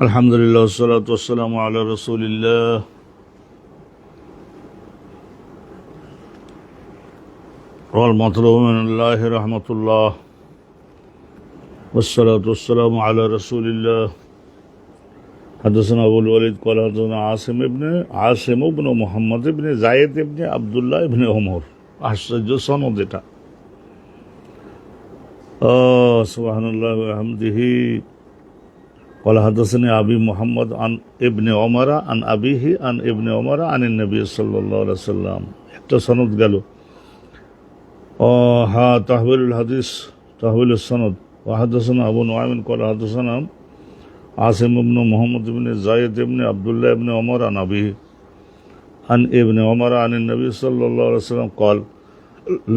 আলহামদুলিল্লাহ ওয়াসসালাতু ওয়াসসালামু আলা রাসূলিল্লাহ ওয়াল মাতলুবু মিনাল্লাহি রাহমাতুল্লাহ ওয়াসসালাতু ওয়াসসালামু আলা রাসূলিল্লাহ হাদাসানা আবুল ওয়ালিদ ক্বালা হাদাসানা আসিম ইবনে মুহাম্মদ ইবনে যায়েদ ইবনে আব্দুল্লাহ ইবনে ওমর। আশ্চর্য সনদ এটা। সুবহানাল্লাহ ওয়া বিহামদিহি। قال حدثني أبي محمد عن ابن عمر عن أبيه عن ابن عمر عن النبي صلى الله عليه وسلم। একটা সনদ গেল। تحويل الحديث تحويل السند وحدثنا أبو نعيم قال حدثنا عاصم بن محمد بن زايد بن عبد الله بن عمر عن أبيه عن ابن عمر عن النبي صلى الله عليه وسلم قال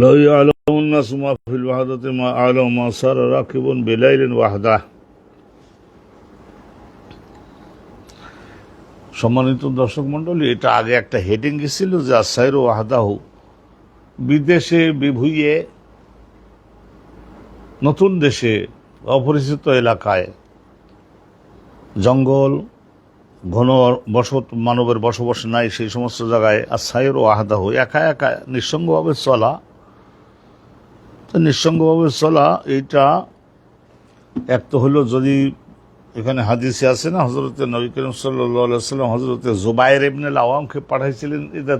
لا يعلم الناس ما في الوحدة ما أعلم ما صار راكب بليل وحده। সম্মানিত দর্শক মণ্ডলী, এটা আগে একটা হেডিং ছিল যে আসাইরু ওয়াহদাহু, বিদেশে বিভুঁইয়ে নতুন দেশে অপরিচিত এলাকায় জঙ্গল ঘন মানবের বসবাস নাই সেই সমস্ত জায়গায় আসাইরু ওয়াহদাহু, একা একা নিঃসঙ্গভাবে চলা। তো নিঃসঙ্গভাবে চলা এইটা এক তো হলো, যদি এখানে হাদিসে আছে না, হযরতে নবী করিম সাল্লাল্লাহু আলাইহি ওয়াসাল্লাম হযরতে জুবায়ের ইবনে আওয়ামকে পাঠাইছিলেন, এটা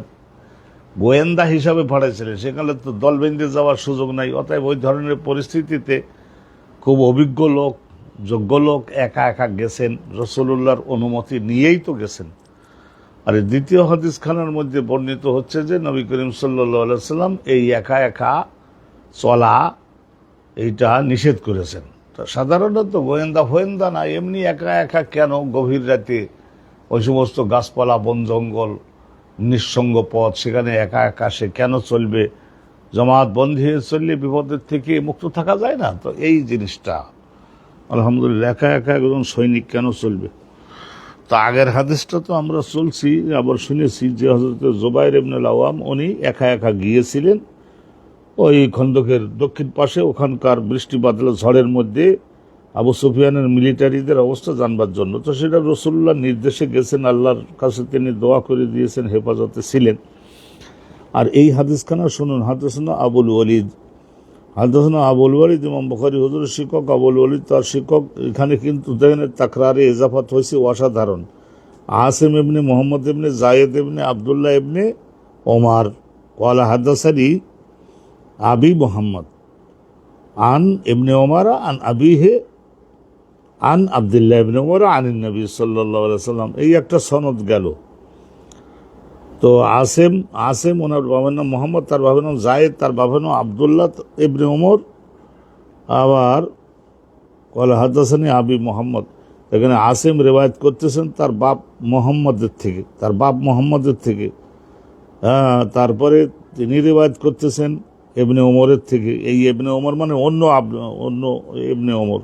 গোয়েন্দা হিসাবে পাঠাইছিলেন। সেখানে তো দল বেঁধে যাওয়ার সুযোগ নাই। অতএব ওই ধরনের পরিস্থিতিতে খুব অভিজ্ঞ লোক, যোগ্য লোক একা একা গেছেন, রাসূলুল্লাহর অনুমতি নিয়েই তো গেছেন। আর দ্বিতীয় হাদিস খানার মধ্যে বর্ণিত হচ্ছে যে নবী করিম সাল্লাল্লাহু আলাইহি ওয়াসাল্লাম এই একা একা চলা এইটা নিষেধ করেছেন। সাধারণত গোয়েন্দা না, এমনি একা একা কেন গভীর রাতে ওই সমস্ত গাছপালা, বন জঙ্গল, নিঃসঙ্গ পথ, সেখানে একা একা সে কেন চলবে? জমাত বন্ধী হয়ে চললে বিপদের থেকে মুক্ত থাকা যায় না। তো এই জিনিসটা আলহামদুলিল্লাহ, একা একা একজন সৈনিক কেন চলবে? তো আগের হাদিসটা তো আমরা চলছি, আবার শুনেছি যে হযরত জুবায়ের ইবনে আওয়াম উনি একা একা গিয়েছিলেন ওই খন্দকের দক্ষিণ পাশে, ওখানকার বৃষ্টি বাদল ঝড়ের মধ্যে আবু সুফিয়ানের মিলিটারিদের অবস্থা জানবার জন্য। তো সেটা রাসূলুল্লাহর নির্দেশে গেছেন, আল্লাহর কাছে তিনি দোয়া করে দিয়েছেন, হেফাজতে ছিলেন। আর এই হাদিসখানা শুনুন, হাদাসানা আবুল ওয়ালিদ ইমাম বুখারী হুজুরের শিক্ষক আবুল ওয়ালিদ, তার শিক্ষক। এখানে কিন্তু দেখেন তাকরারে ইজাফাত হয়েছে অসাধারণ। আসিম ইবনে মুহাম্মদ ইবনে যায়েদ ইবনে আব্দুল্লাহ ইবনে ওমর ক্বালা হাদাসানি আবি মুহাম্মদ আন ইবনে ওমর আন আবিহি আন আব্দুল্লাহ ইবনে ওমর আন নবী সাল্লাল্লাহু আলাইহি ওয়াসাল্লাম। এই একটা সনদ গেল। তো আসিম ওনার বাবার নাম মোহাম্মদ, তার বাবার নাম জায়েদ, তার বাবার নাম আব্দুল্লাহ ইবনে ওমর। আবার ক্বালা হাদাসানি আবি মুহাম্মদ, এখানে আসিম রিওয়ায়াত করতেছেন তার বাপ মোহাম্মদের থেকে। তারপরে তিনি রিওয়ায়াত করতেছেন ইবনে ওমরের থেকে। এই ইবনে ওমর মানে অন্য ইবনে ওমর।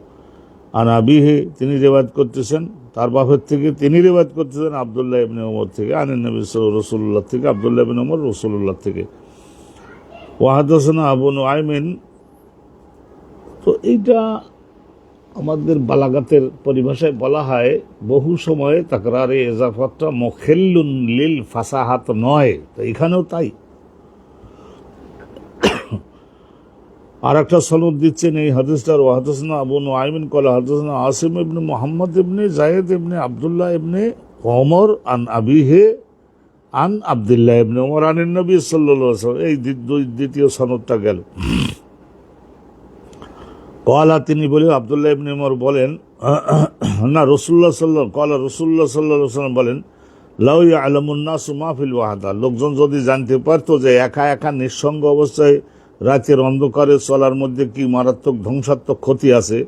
আর আবিহি তিনি রিওয়ায়াত করতেছেন তার বাপের থেকে, তিনি রিওয়ায়াত করতেছেন আব্দুল্লাহ ইবনে ওমর থেকে, আনিন নবী রাসূলুল্লাহ থেকে, আব্দুল্লাহ ইবনে ওমর রাসূলুল্লাহ থেকে। ওয়া হাদাসানা আবু নুআইমিন। তো এইটা আমাদের বালাগাতের পরিভাষায় বলা হয়, বহু সময়ে তাকরারে ইজাফাতটা মুখিল্লুন লিল ফাসাহাত নয়। তো এখানেও তাই। আর একটা সনদ দিচ্ছেন এই হাদিসটার, ওয়া হাদাসানা আবু নুআইমিন ক্বালা হাদাসানা আসিম ইবনে মুহাম্মদ ইবনে যায়েদ ইবনে আব্দুল্লাহ ইবনে ওমর আন আবিহি আন আব্দুল্লাহ ইবনে ওমর আন নবী সাল্লাল্লাহু আলাইহি ওয়াসাল্লাম। এই দ্বিতীয় সনদটা গেল। ক্বালা তিনি বলেন, আব্দুল্লাহ ইবনে ওমর বলেন, না রাসূলুল্লাহ সাল্লাল্লাহু আলাইহি ওয়াসাল্লাম বলেন, লাউ ইয়ালামুন নাসু মা ফিল ওয়াহদা, লোকজন যদি জানতে পারতো যে একা একা নিঃসঙ্গ অবস্থায় রাতের অন্ধকারে চলার মধ্যে কি মারাত্মক ধ্বংসাত্মক ক্ষতি আছে,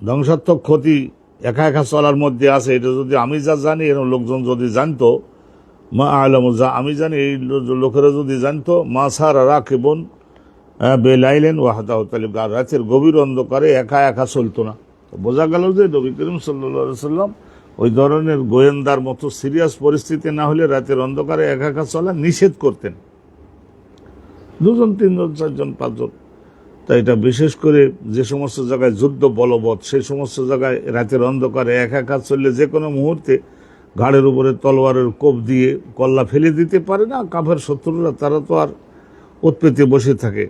ধ্বংসাত্মক ক্ষতি একা একা চলার মধ্যে আছে, এটা যদি আমি যা জানি, এরকম লোকজন যদি জানতো, মা আলামু, যা আমি জানি, এই লোকেরা যদি জানতো, মা সারা রাকিবুন বেলাইলেন ওয়াহদাহু, তাহলে রাতের গভীর অন্ধকারে একা একা চলতো না। তো বোঝা গেল যে নবী করিম সাল্লাল্লাহু আলাইহি ওয়াসাল্লাম ওই ধরনের গোয়েন্দার মতো সিরিয়াস পরিস্থিতি না হলে রাতের অন্ধকারে একা একা চলা নিষেধ করতেন, 2 জন 3 জন 4 জন 5 জন। তাই এটা বিশেষ করে যে সমস্ত জায়গায় যুদ্ধ বলবৎ, সেই সমস্ত জায়গায় রাতের অন্ধকারে একা একা চললে যে কোনো মুহূর্তে ঘাড়ের উপরে তলোয়ারের কোপ দিয়ে কল্লা ফেলে দিতে পারে না কাফের শত্রুরা, তারা তো আর উৎপেতে বসে থাকে।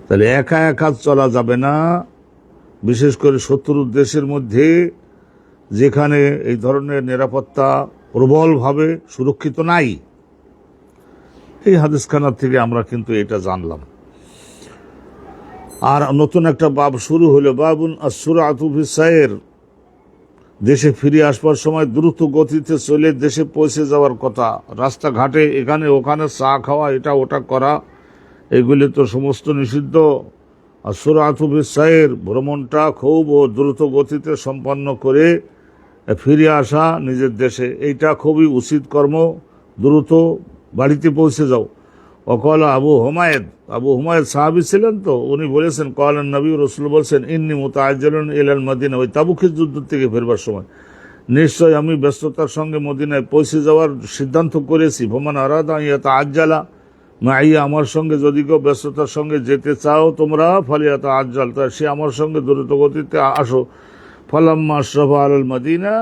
তাহলে একা একা চলা যাবে না, বিশেষ করে শত্রুর দেশের মধ্যে যেখানে এই ধরনের নিরাপত্তা প্রবলভাবে সুরক্ষিত নাই। এই হাদিসখানা থেকে আমরা কিন্তু এটা জানলাম। আর নতুন একটা বাব শুরু হলো, বাবুন আসসুরাতু ফিস সাইর, দেশে ফিরে আসবার সময় দ্রুত গতিতে চলে দেশে পৌঁছে যাওয়ার কথা। রাস্তাঘাটে এখানে ওখানে চা খাওয়া, এটা ওটা করা, এগুলি তো সমস্ত নিষিদ্ধ। আসসুরাতু ফিস সাইর, ভ্রমণটা খুব দ্রুত গতিতে সম্পন্ন করে ফিরে আসা নিজের দেশে, এইটা খুবই উচিত কর্ম। দ্রুত বাড়িতে পৌঁছে যাও। অকল আবু হুমায়দ সাহাবী ছিলেন, তো উনি বলেছেন, কলেন নবী রসুল বলছেন, ইন্নী মুতাআজ্জালুন ইলাল মদিনা, ওই তাবুকের যুদ্ধ থেকে ফেরবার সময় নিশ্চয় আমি ব্যস্ততার সঙ্গে মদিনায় পৌঁছে যাওয়ার সিদ্ধান্ত করেছি। ভমান আরাদা ইয়াতাআজ্জালা মাইয়া, আমার সঙ্গে যদি কেউ ব্যস্ততার সঙ্গে যেতে চাও তোমরা, ফালিয়াতাআজ্জাল, তা সে আমার সঙ্গে দ্রুত গতিতে আসো। ফালাম্মা আশরাফা আলাল মদিনা,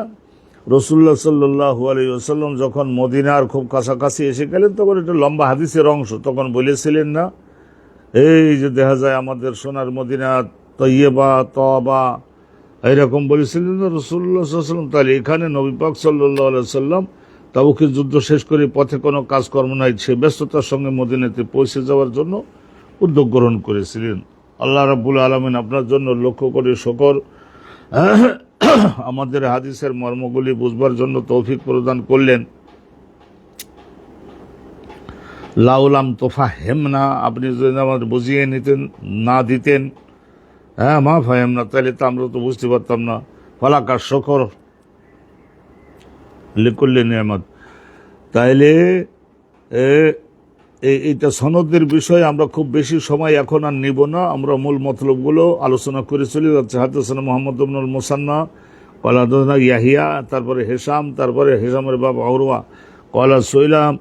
রসুল্লাহ সাল্লাল্লাহু আলাইহি ওয়াসাল্লাম যখন মদিনার খুব কাছাকাছি এসে গেলেন, তখন একটা লম্বা হাদিসের অংশ, তখন বলেছিলেন না, এই যে দেখা যায় আমাদের সোনার মদিনা, তৈয়বা, তওবা, এইরকম বলেছিলেন না রসুল্লাহ সাল্লাল্লাহু আলাইহি ওয়াসাল্লাম। তাহলে এখানে নবী পাক সাল্লাল্লাহু আলাইহি ওয়াসাল্লাম তাবুকের যুদ্ধ শেষ করে পথে কোনো কাজকর্ম নাই, সে ব্যস্ততার সঙ্গে মদিনাতে পৌঁছে যাওয়ার জন্য উদ্যোগ গ্রহণ করেছিলেন। আল্লাহ রাব্বুল আলামিন আপনার জন্য লক্ষ করে শকর, আমাদের হাদিসের মর্মগুলি বুঝবার জন্য তৌফিক প্রদান করলেন। লাউলাম তোফাহেমনা, আপনি যদি আমাদের বুঝিয়ে নিতেন না দিতেন, মা ফাহেমনা, তাহলে তো আমরা তো বুঝতে পারতাম না। ফালাকার শকর লিকুল্লি নিয়ামত। তাইলে এইটা সনদের বিষয়ে আমরা খুব বেশি সময় এখন আর নিব না, আমরা মূল মতলবগুলো আলোচনা করে চলে যাচ্ছে। হাদাসানা মুহাম্মদ ইবনুল মুসান্না, ক্বালা হাদাসানা ইয়াহিয়া, তারপরে হেশাম, তারপরে হেশামের বাবা উরওয়া, ক্বালা সুইলাম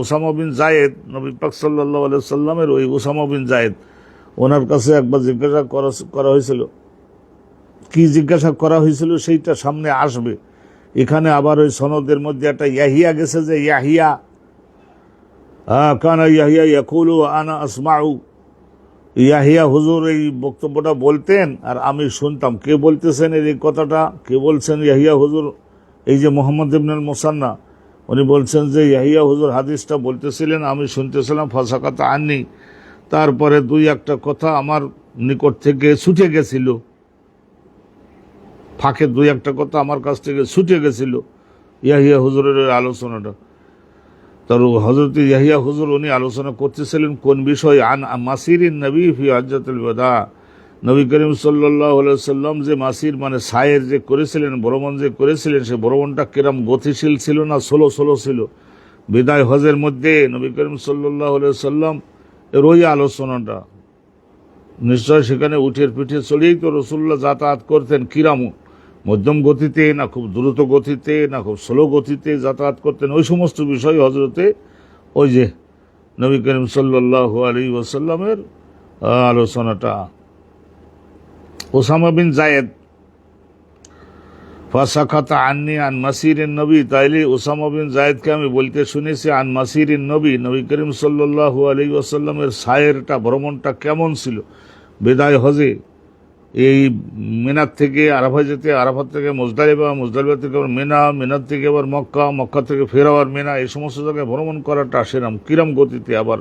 উসামা বিন জায়েদ, নবী পাক সাল্লাল্লাহু আলাইহি সাল্লামের ওই উসামা বিন জায়েদ, ওনার কাছে একবার জিজ্ঞাসা করা হয়েছিল। কি জিজ্ঞাসা করা হয়েছিল সেইটা সামনে আসবে। এখানে আবার ওই সনদের মধ্যে একটা ইয়াহিয়া গেছে, যে ইয়াহিয়া কানা ইয়াহিয়া ইয়াকুলু আনা আসমাউ, ইয়াহিয়া হুজুর এই বক্তব্যটা বলতেন আর আমি শুনতাম। কে বলতেছেন এই কথাটা, কে বলছেন? ইয়াহিয়া হুজুর, এই যে মুহাম্মদ ইবনুল মুসান্না, উনি বলছেন যে ইয়াহিয়া হুজুর হাদিসটা বলতেছিলেন, আমি শুনতেছিলাম। ফাসাকাতা আননি, তারপরে 2-1টা কথা আমার নিকট থেকে ছুটে গেছিল, ফাঁকে 2-1টা কথা আমার কাছ থেকে ছুটে গেছিল ইয়াহিয়া হুজুরের আলোচনাটা। তার হযরত ইয়াহিয়া হুজুর উনি আলোচনা করতেছিলেন কোন বিষয়? আন মাসিরিন নবী ফি হজ্জাতুল ওয়াদা, নবী করিম সাল্লাল্লাহু আলাইহি ওয়াসাল্লাম যে মাসির মানে সায়ের যে করেছিলেন, ভ্রমণ যে করেছিলেন, সে ভ্রমণটা কিরম গতিশীল ছিল না স্লো ছিল? বিদায় হজের মধ্যে নবী করিম সাল্লাল্লাহু আলাইহি ওয়াসাল্লাম এর ওই আলোচনাটা, নিশ্চয় সেখানে উঠের পিঠে চলেই তো রাসূলুল্লাহ যাতায়াত করতেন। কিরামু, মধ্যম গতিতে না খুব দ্রুত গতিতে না খুব স্লো গতিতে যাতায়াত করতেন, ওই সমস্ত বিষয় হজরতে ওই যে নবী করিম সাল্লাল্লাহু আলাইহি ওয়াসাল্লামের আলোচনাটা। ওসামা বিন জায়েদ, ফাসাকাতা আন্নি আন মাসিরিন নবী, তাইলে ওসামা বিন জায়েদকে আমি বলতে শুনেছি আন মাসিরিন নবী, নবী করিম সাল্লাল্লাহু আলাইহি ওয়াসাল্লামের সায়েরটা, ভ্রমণটা কেমন ছিল বিদায় হজে। এই মিনার থেকে আরাফায় যেতে, আরাফাত থেকে মুজদালিফা, মুজদালিফা থেকে আবার মিনা, মিনার থেকে আবার মক্কা, মক্কা থেকে ফের আবার মিনা, এই সমস্ত জায়গায় ভ্রমণ করাটা সেরাম কিরম গতিতে, আবার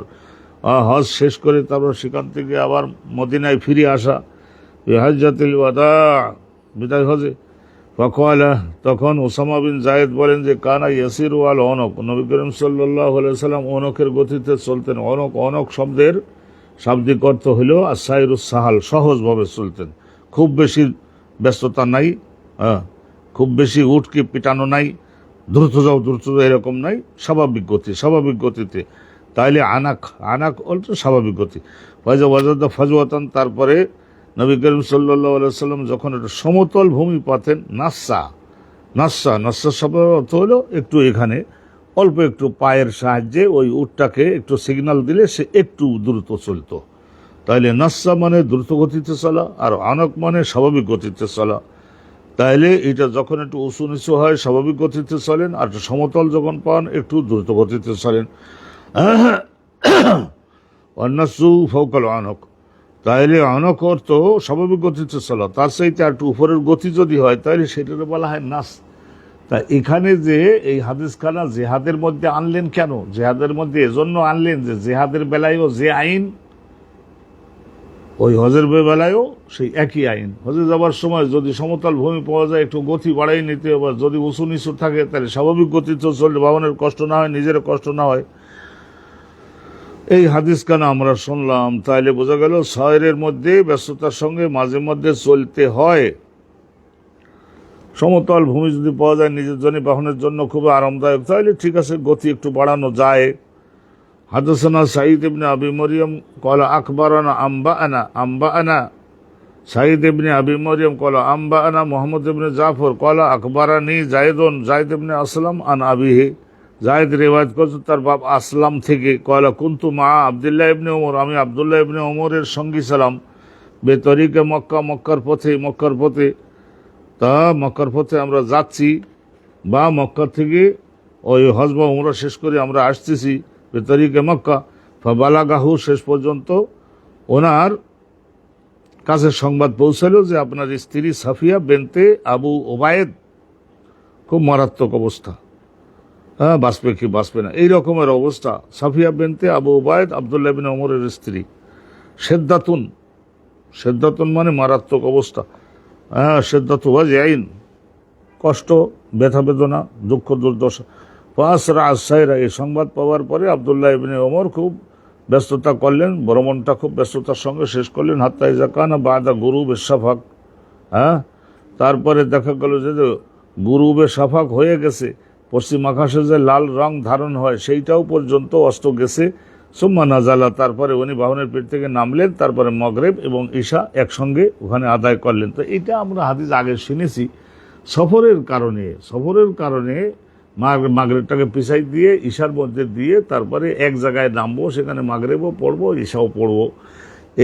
হজ শেষ করে তারপর সেখান থেকে আবার মদিনায় ফিরে আসা, হজ্জাতুল ওয়াদা, বিদায় হজে। ফাকালা, তখন ওসামা বিন জায়েদ বলেন যে কানা ইয়াসিরু আল অনক, নবী করিম সাল্লাল্লাহু আলাইহি ওয়াসাল্লাম অনকের গতিতে চলতেন। অনক শব্দের শাব্দিক অর্থ হইল আসাইরুস সাহাল, সহজভাবে চলতেন, খুব বেশি ব্যস্ততা নাই, খুব বেশি উঠকে পিটানো নাই, দ্রুত যাও এরকম নাই, স্বাভাবিক গতিতে। তাইলে আনাক অল্প স্বাভাবিক গতি। ওয়াজাদা ফাজওয়াতান, তারপরে নবী করিম সাল্লাল্লাহু আলাইহি সাল্লাম যখন একটা সমতল ভূমি পাতেন, নাস্সা শব্দের অর্থ হলো একটু এখানে অল্প একটু পায়ের সাহায্যে ওই উটটাকে একটু সিগন্যাল দিলে সে একটু দ্রুত চলতো। তাইলে নাস্সা মানে দ্রুত গতিতে চলা, আর আনক মানে স্বাভাবিক গতিতে চলা। তাইলে এটা যখন একটু উঁচু নিচু হয় স্বাভাবিক গতিতে চলেন, আর সমতল যখন পান একটু দ্রুত গতিতে চলেন। অন্যাসু ফৌকাল আনক, তাইলে আনক অর্থ স্বাভাবিক গতিতে চলা, তার চাইতে আর একটু উপরের গতি যদি হয় তাহলে সেটাকে বলা হয় নাস। তা এখানে যে এই হাদিসখানা জেহাদের মধ্যে আনলেন কেন? জেহাদের মধ্যে এজন্য আনলেন যে জেহাদের বেলায়ও যে আইন, ওই হজের বেলায়ও সেই একই আইন। হজে যাবার সময় যদি সমতল ভূমি পাওয়া যায় একটু গতি বাড়াই নিতে হবে, যদি উঁচু নিচু থাকে তাহলে স্বাভাবিক গতিতে চললে বাহনের কষ্ট না হয়, নিজের কষ্ট না হয়। এই হাদিসখানা আমরা শুনলাম, তাইলে বোঝা গেল সয়রের মধ্যে ব্যস্ততার সঙ্গে মাঝে মধ্যে চলতে হয়। সমতল ভূমি যদি পাওয়া যায় নিজের জন্য, বাহনের জন্য খুব আরামদায়ক, তাহলে ঠিক আছে, গতি একটু বাড়ানো যায়। হাদাসানা সাঈদ ইবনে আবি মরিয়ম ক্বালা আখবারানা আম্বাআনা সাঈদ ইবনে আবি মরিয়ম ক্বালা আম্বাআনা মুহাম্মদ ইবনে জাফর ক্বালা আখবারানি জায়েদ ইবনে আসলাম আন আবিহি। জায়েদ রিওয়ায়াত করছে তার বাপ আসলাম থেকে, ক্বালা কুনতু মা আব্দুল্লাহ ইবনে ওমর, আমি আব্দুল্লাহ ইবনে ওমরের সঙ্গী ছিলাম, বেতরিকে মক্কার পথে তা মক্কার পথে আমরা যাচ্ছি, বা মক্কা থেকে ওই হজ বা উমরা শেষ করে আমরা আসতেছি, বেতরিকে মক্কা। ফাবালাগাহু, শেষ পর্যন্ত ওনার কাছে সংবাদ পৌঁছালো যে আপনার স্ত্রী সাফিয়া বেনতে আবু ওবায়েদ খুব মারাত্মক অবস্থা, বাঁচবে কি বাঁচবে না এই রকমের অবস্থা। সাফিয়া বেনতে আবু ওবায়েদ আব্দুল্লাহ বিন ওমরের স্ত্রী, সেদ্দাতুন মানে মারাত্মক অবস্থা, সেদ্দাতু ওয়াজিআইন, কষ্ট, ব্যথা বেদনা, দুঃখ দুর্দশা। ফাসরা আসাইরা, এই সংবাদ পাওয়ার পরে আব্দুল্লাহ ইবনে ওমর খুব ব্যস্ততা করলেন, ভ্রমণটা খুব ব্যস্ততার সঙ্গে শেষ করলেন। হাত্তা ইযা কানা বাদা গুরুবে শাফাক, তারপরে দেখা গেল যে গুরুবে শাফাক হয়ে গেছে, পশ্চিম আকাশে যে লাল রং ধারণ হয় সেইটাও পর্যন্ত অস্ত গেছে। সুম্মা নাজালা, তারপরে উনি বাহনের পিঠ থেকে নামলেন, তারপরে মগরিব এবং ঈশা একসঙ্গে ওখানে আদায় করলেন। তো এটা আমরা হাদিস আগে শুনেছি। সফরের কারণে মাগরিবটাকে পিছাই দিয়ে ঈশার মধ্যে দিয়ে তারপরে এক জায়গায় নামবো, সেখানে মাগরিবও পড়বো, ঈশাও পড়বো।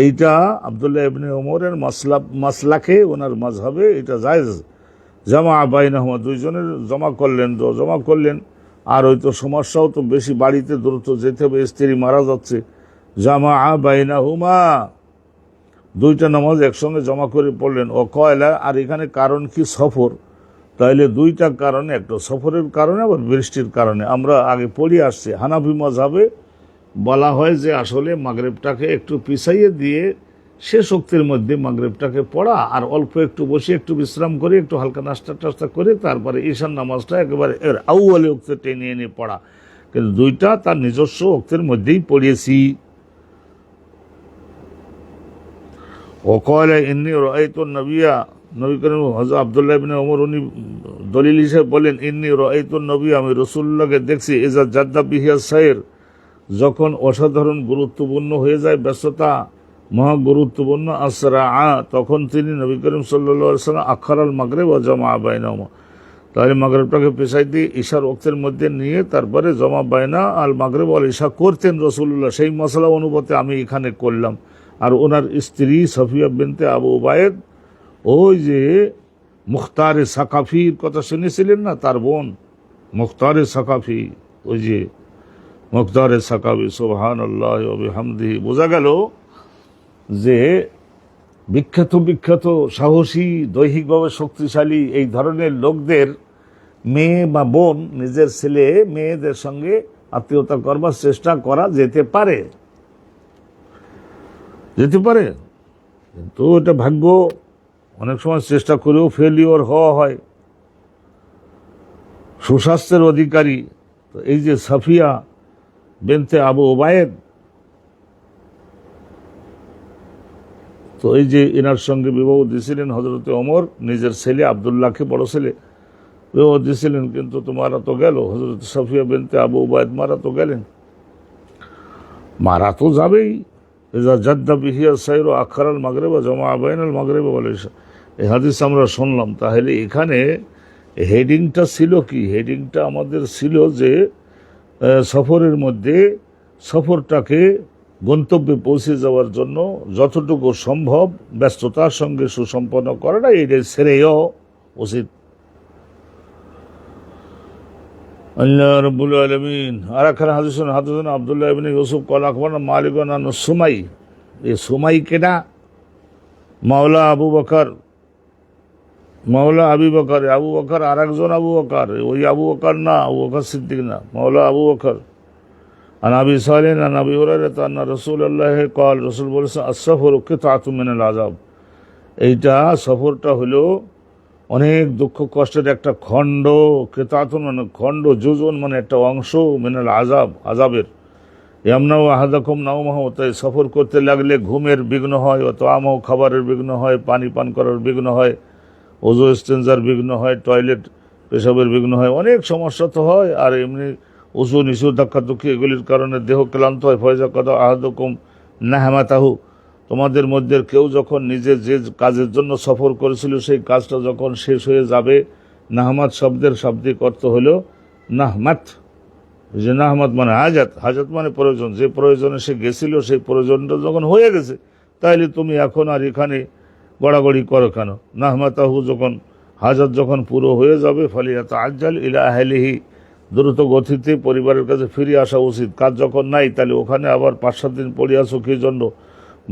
এইটা আব্দুল্লাহ ইবনে ওমরের মাসলাকে, ওনার মাযহাবে এটা জায়েজ। জামা বাইনাহুমা, দুইজনের জমা করলেন। আর ওই তো সমস্যাও তো বেশি, বাড়িতে দ্রুত যেতে হবে, স্ত্রী মারা যাচ্ছে। জামা বাইনাহুমা, দুইটা নামাজ একসঙ্গে জমা করে পড়লেন। ও কয়লা, আর এখানে কারণ কি? সফর। তাইলে দুইটা কারণে, একটা সফরের কারণে আবার বৃষ্টির কারণে। আমরা আগে পড়ে আসছি হানাফি মাযহাবে বলা হয় যে আসলে মাগরিবটাকে একটু পিছাইয়ে দিয়ে শেষ ওক্তের মধ্যে মাগরিবটাকে পড়া, আর অল্প একটু বসে একটু বিশ্রাম করে একটু হালকা নাস্তা করে তারপরে ঈশার নামাজটা একেবারে এর আউয়ালে ওক্তে টেনে এনে পড়া। কিন্তু দুইটা তার নিজস্ব ওক্তের মধ্যেই পড়িয়েছি। ও কয়লা ইন্নী রাআইতুন নবিয়া, নবী করিম হযরত আব্দুল্লাহ ইবনে ওমর উনি দলিল হিসেবে বলেন, ইন্নী রাআইতুন নবী, আমি রাসূলুল্লাহকে দেখছি, ইজা জাদ্দা বিহি আস-সাইর, যখন অসাধারণ গুরুত্বপূর্ণ হয়ে যায় ব্যস্ততা, মহা গুরুত্বপূর্ণ, আসরা, তখন তিনি নবী করিম সাল্লাল্লাহু আলাইহি ওয়াসাল্লাম আখারাল মাগরিব ওয়া জামা বাইনাহুমা, তাহলে মাগরিবটাকে পেছাই দিয়ে ঈশার ওক্তের মধ্যে নিয়ে তারপরে জমা বাইনা আল মাগরিব ওয়াল ঈশা করতেন রাসূলুল্লাহ। সেই মশলা অনুপাতে আমি এখানে করলাম। আর ওনার স্ত্রী সাফিয়া বিনতে আবু ওবায়েদ, ওই যে মুখতারে সাকাফির কথা শুনেছিলেন না, তার বোন মুখতারে সাকাফি, ওই যে মুখতারে সাকাফি, সুবহানাল্লাহ ওয়া বিহামদিহি। বোঝা গেল যে বিখ্যাত সাহসী, দৈহিকভাবে শক্তিশালী এই ধরনের লোকদের মেয়ে বা বোন নিজের ছেলে মেয়েদের সঙ্গে আত্মীয়তা করবার চেষ্টা করা যেতে পারে, কিন্তু এটা ভাগ্য, অনেক সময় চেষ্টা করেও ফেলিওর হওয়া হয়। সুস্বাস্থ্যের অধিকারী তো এই যে সাফিয়া বিনতে আবু ওবায়েদ, তো এই যে এনার সঙ্গে বিবাহ দিয়েছিলেন হযরতে ওমর, নিজের ছেলে আব্দুল্লাহকে, বড় ছেলে বিবাহ দিয়েছিলেন, কিন্তু তো মারা তো গেল। হযরত সাফিয়া বিনতে আবু ওবায়েদ মারা তো গেলেন, মারা তো যাবেই, ইজা জাদ্দা বিহিয়া সাইরু আখারাল মাগরিব জমা আবাইনাল মাগরিব ওয়াল ইশা। এই হাদিস আমরা শুনলাম। তাহলে এখানে হেডিংটা ছিল কি? হেডিংটা আমাদের ছিল যে সফরের মধ্যে সফরটাকে গন্তব্যে পৌঁছে যাওয়ার জন্য যতটুকু সম্ভব ব্যস্ততার সঙ্গে সুসম্পন্ন করাটা এটাই শ্রেয় উচিত। আল্লাহ রাব্বুল আলামিন। আর একখানে হাদিসুন আব্দুল্লাহ ইবনে ইউসুফ ক্বাল আখবারনা মালিকুন আন সুমাই। এই সুমাই কেডা? মাওলা আবু বকর, মাওলা আবু বকর। আবু বকর আর একজন আবু বকর, ওই আবু বকর না, আবু বকর সিদ্দিক না, মাওলা আবু বকর। আন আবি সালিহ আন আবি হুরায়রা আন্না রাসূলুল্লাহ ক্বাল, রাসূল বলেছেন আস-সাফরু কিতআতুম মিনাল আযাব। এইটা সফরটা হলো অনেক দুঃখ কষ্টের একটা খণ্ড। কিতআতুন মানে খণ্ড, জুজুন মানে একটা অংশ, মিনাল আযাব আযাবের। ইয়ামনাউ আহাদাকুম নাওমাহু, তাই সফর করতে লাগলে ঘুমের বিঘ্ন হয়, অত আমাও খাবারের বিঘ্ন হয়, পানি পান করার বিঘ্ন হয়, ওযু ইস্তেনজার বিঘ্ন হয়, টয়লেট পেশাবের বিঘ্ন হয়, অনেক সমস্যা তো হয়। আর এমনি উঁচু নিচু ধাক্কাধুক্কি এগুলির কারণে দেহ ক্লান্ত হয়। ফয়জা কাদা আহাদুকুম নাহমাতাহু, তোমাদের মধ্যে কেউ যখন নিজে যে কাজের জন্য সফর করেছিল সেই কাজটা যখন শেষ হয়ে যাবে, নাহমাত শব্দের শাব্দিক অর্থ হলো নাহমাত। যে নাহমাত মানে হাজাত, হাজাত মানে প্রয়োজন, যে প্রয়োজনে সে গেছিল সেই প্রয়োজনটা যখন হয়ে গেছে, তাইলে তুমি এখন আর এখানে গড়াগড়ি করো কেন? নাহমাতাহু, যখন হাজাত যখন পুরো হয়ে যাবে, ফালিয়াত আজ্জাল ইলা আহলিহি, দ্রুত গতিতে পরিবারের কাছে ফিরে আসা উচিত। কাজ যখন নাই তাহলে ওখানে আবার 5-7 দিন পড়ে আসো কি জন্য?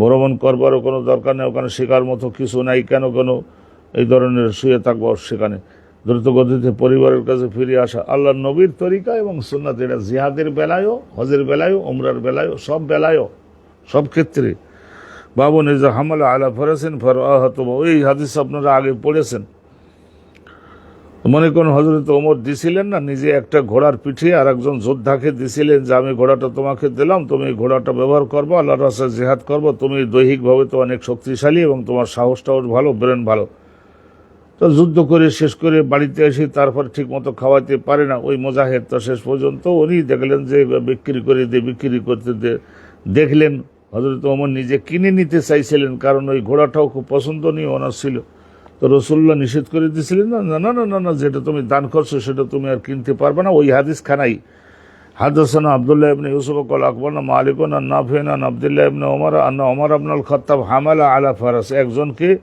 ভ্রমণ করবারও কোনো দরকার নেই, ওখানে শেখার মতো কিছু নাই, কেন এই ধরনের শুয়ে থাকবো সেখানে? দ্রুত গতিতে পরিবারের কাছে ফিরে আসা আল্লাহর নবীর তরিকা এবং সুন্নাত। এটা জিহাদের বেলায়ও, হজের বেলায়ও, উমরার বেলায়ও, সব বেলায়ও, সব ক্ষেত্রে। বাবু নিজা হামালা আলা ফরাসিন ফারাহাত, ওই হাদিস আপনারা আগে পড়েছেন। মনে করুন হযরত ওমর দিছিলেন না নিজে একটা ঘোড়ার পিঠে আর একজন যোদ্ধাকে দিছিলেন যে আমি ঘোড়াটা তোমাকে দিলাম, তুমি এই ঘোড়াটা ব্যবহার করবো, আল্লাহর রাস্তায় জিহাদ করবো, তুমি দৈহিকভাবে তো অনেক শক্তিশালী এবং তোমার সাহসটাও ভালো, ব্রেন ভালো। তো যুদ্ধ করে শেষ করে বাড়িতে এসে তারপর ঠিক মতো খাওয়াতে পারে না ওই মুজাহিদ, তো শেষ পর্যন্ত উনি দেখলেন যে বিক্রি করতে দেখলেন হযরত ওমর নিজে কিনে নিতে চাইছিলেন, কারণ ওই ঘোড়াটাও খুব পছন্দনীয় ওনার ছিল। তো রাসূলুল্লাহ নিষেধ করে দিয়েছিলেন, না না না না না, যেটা তুমি দান করছো সেটা তুমি আর কিনতে পারবে না। ওই হাদিস খানাই হাদাসানা আব্দুল্লাহ ইবনে ইউসুফ ক্বাল আখবারনা মালিকুন আন নাফি'আন আন আব্দুল্লাহ ইবনে ওমর আন্না ওমর ইবনুল খাত্তাব হামালা আলা ফারাস,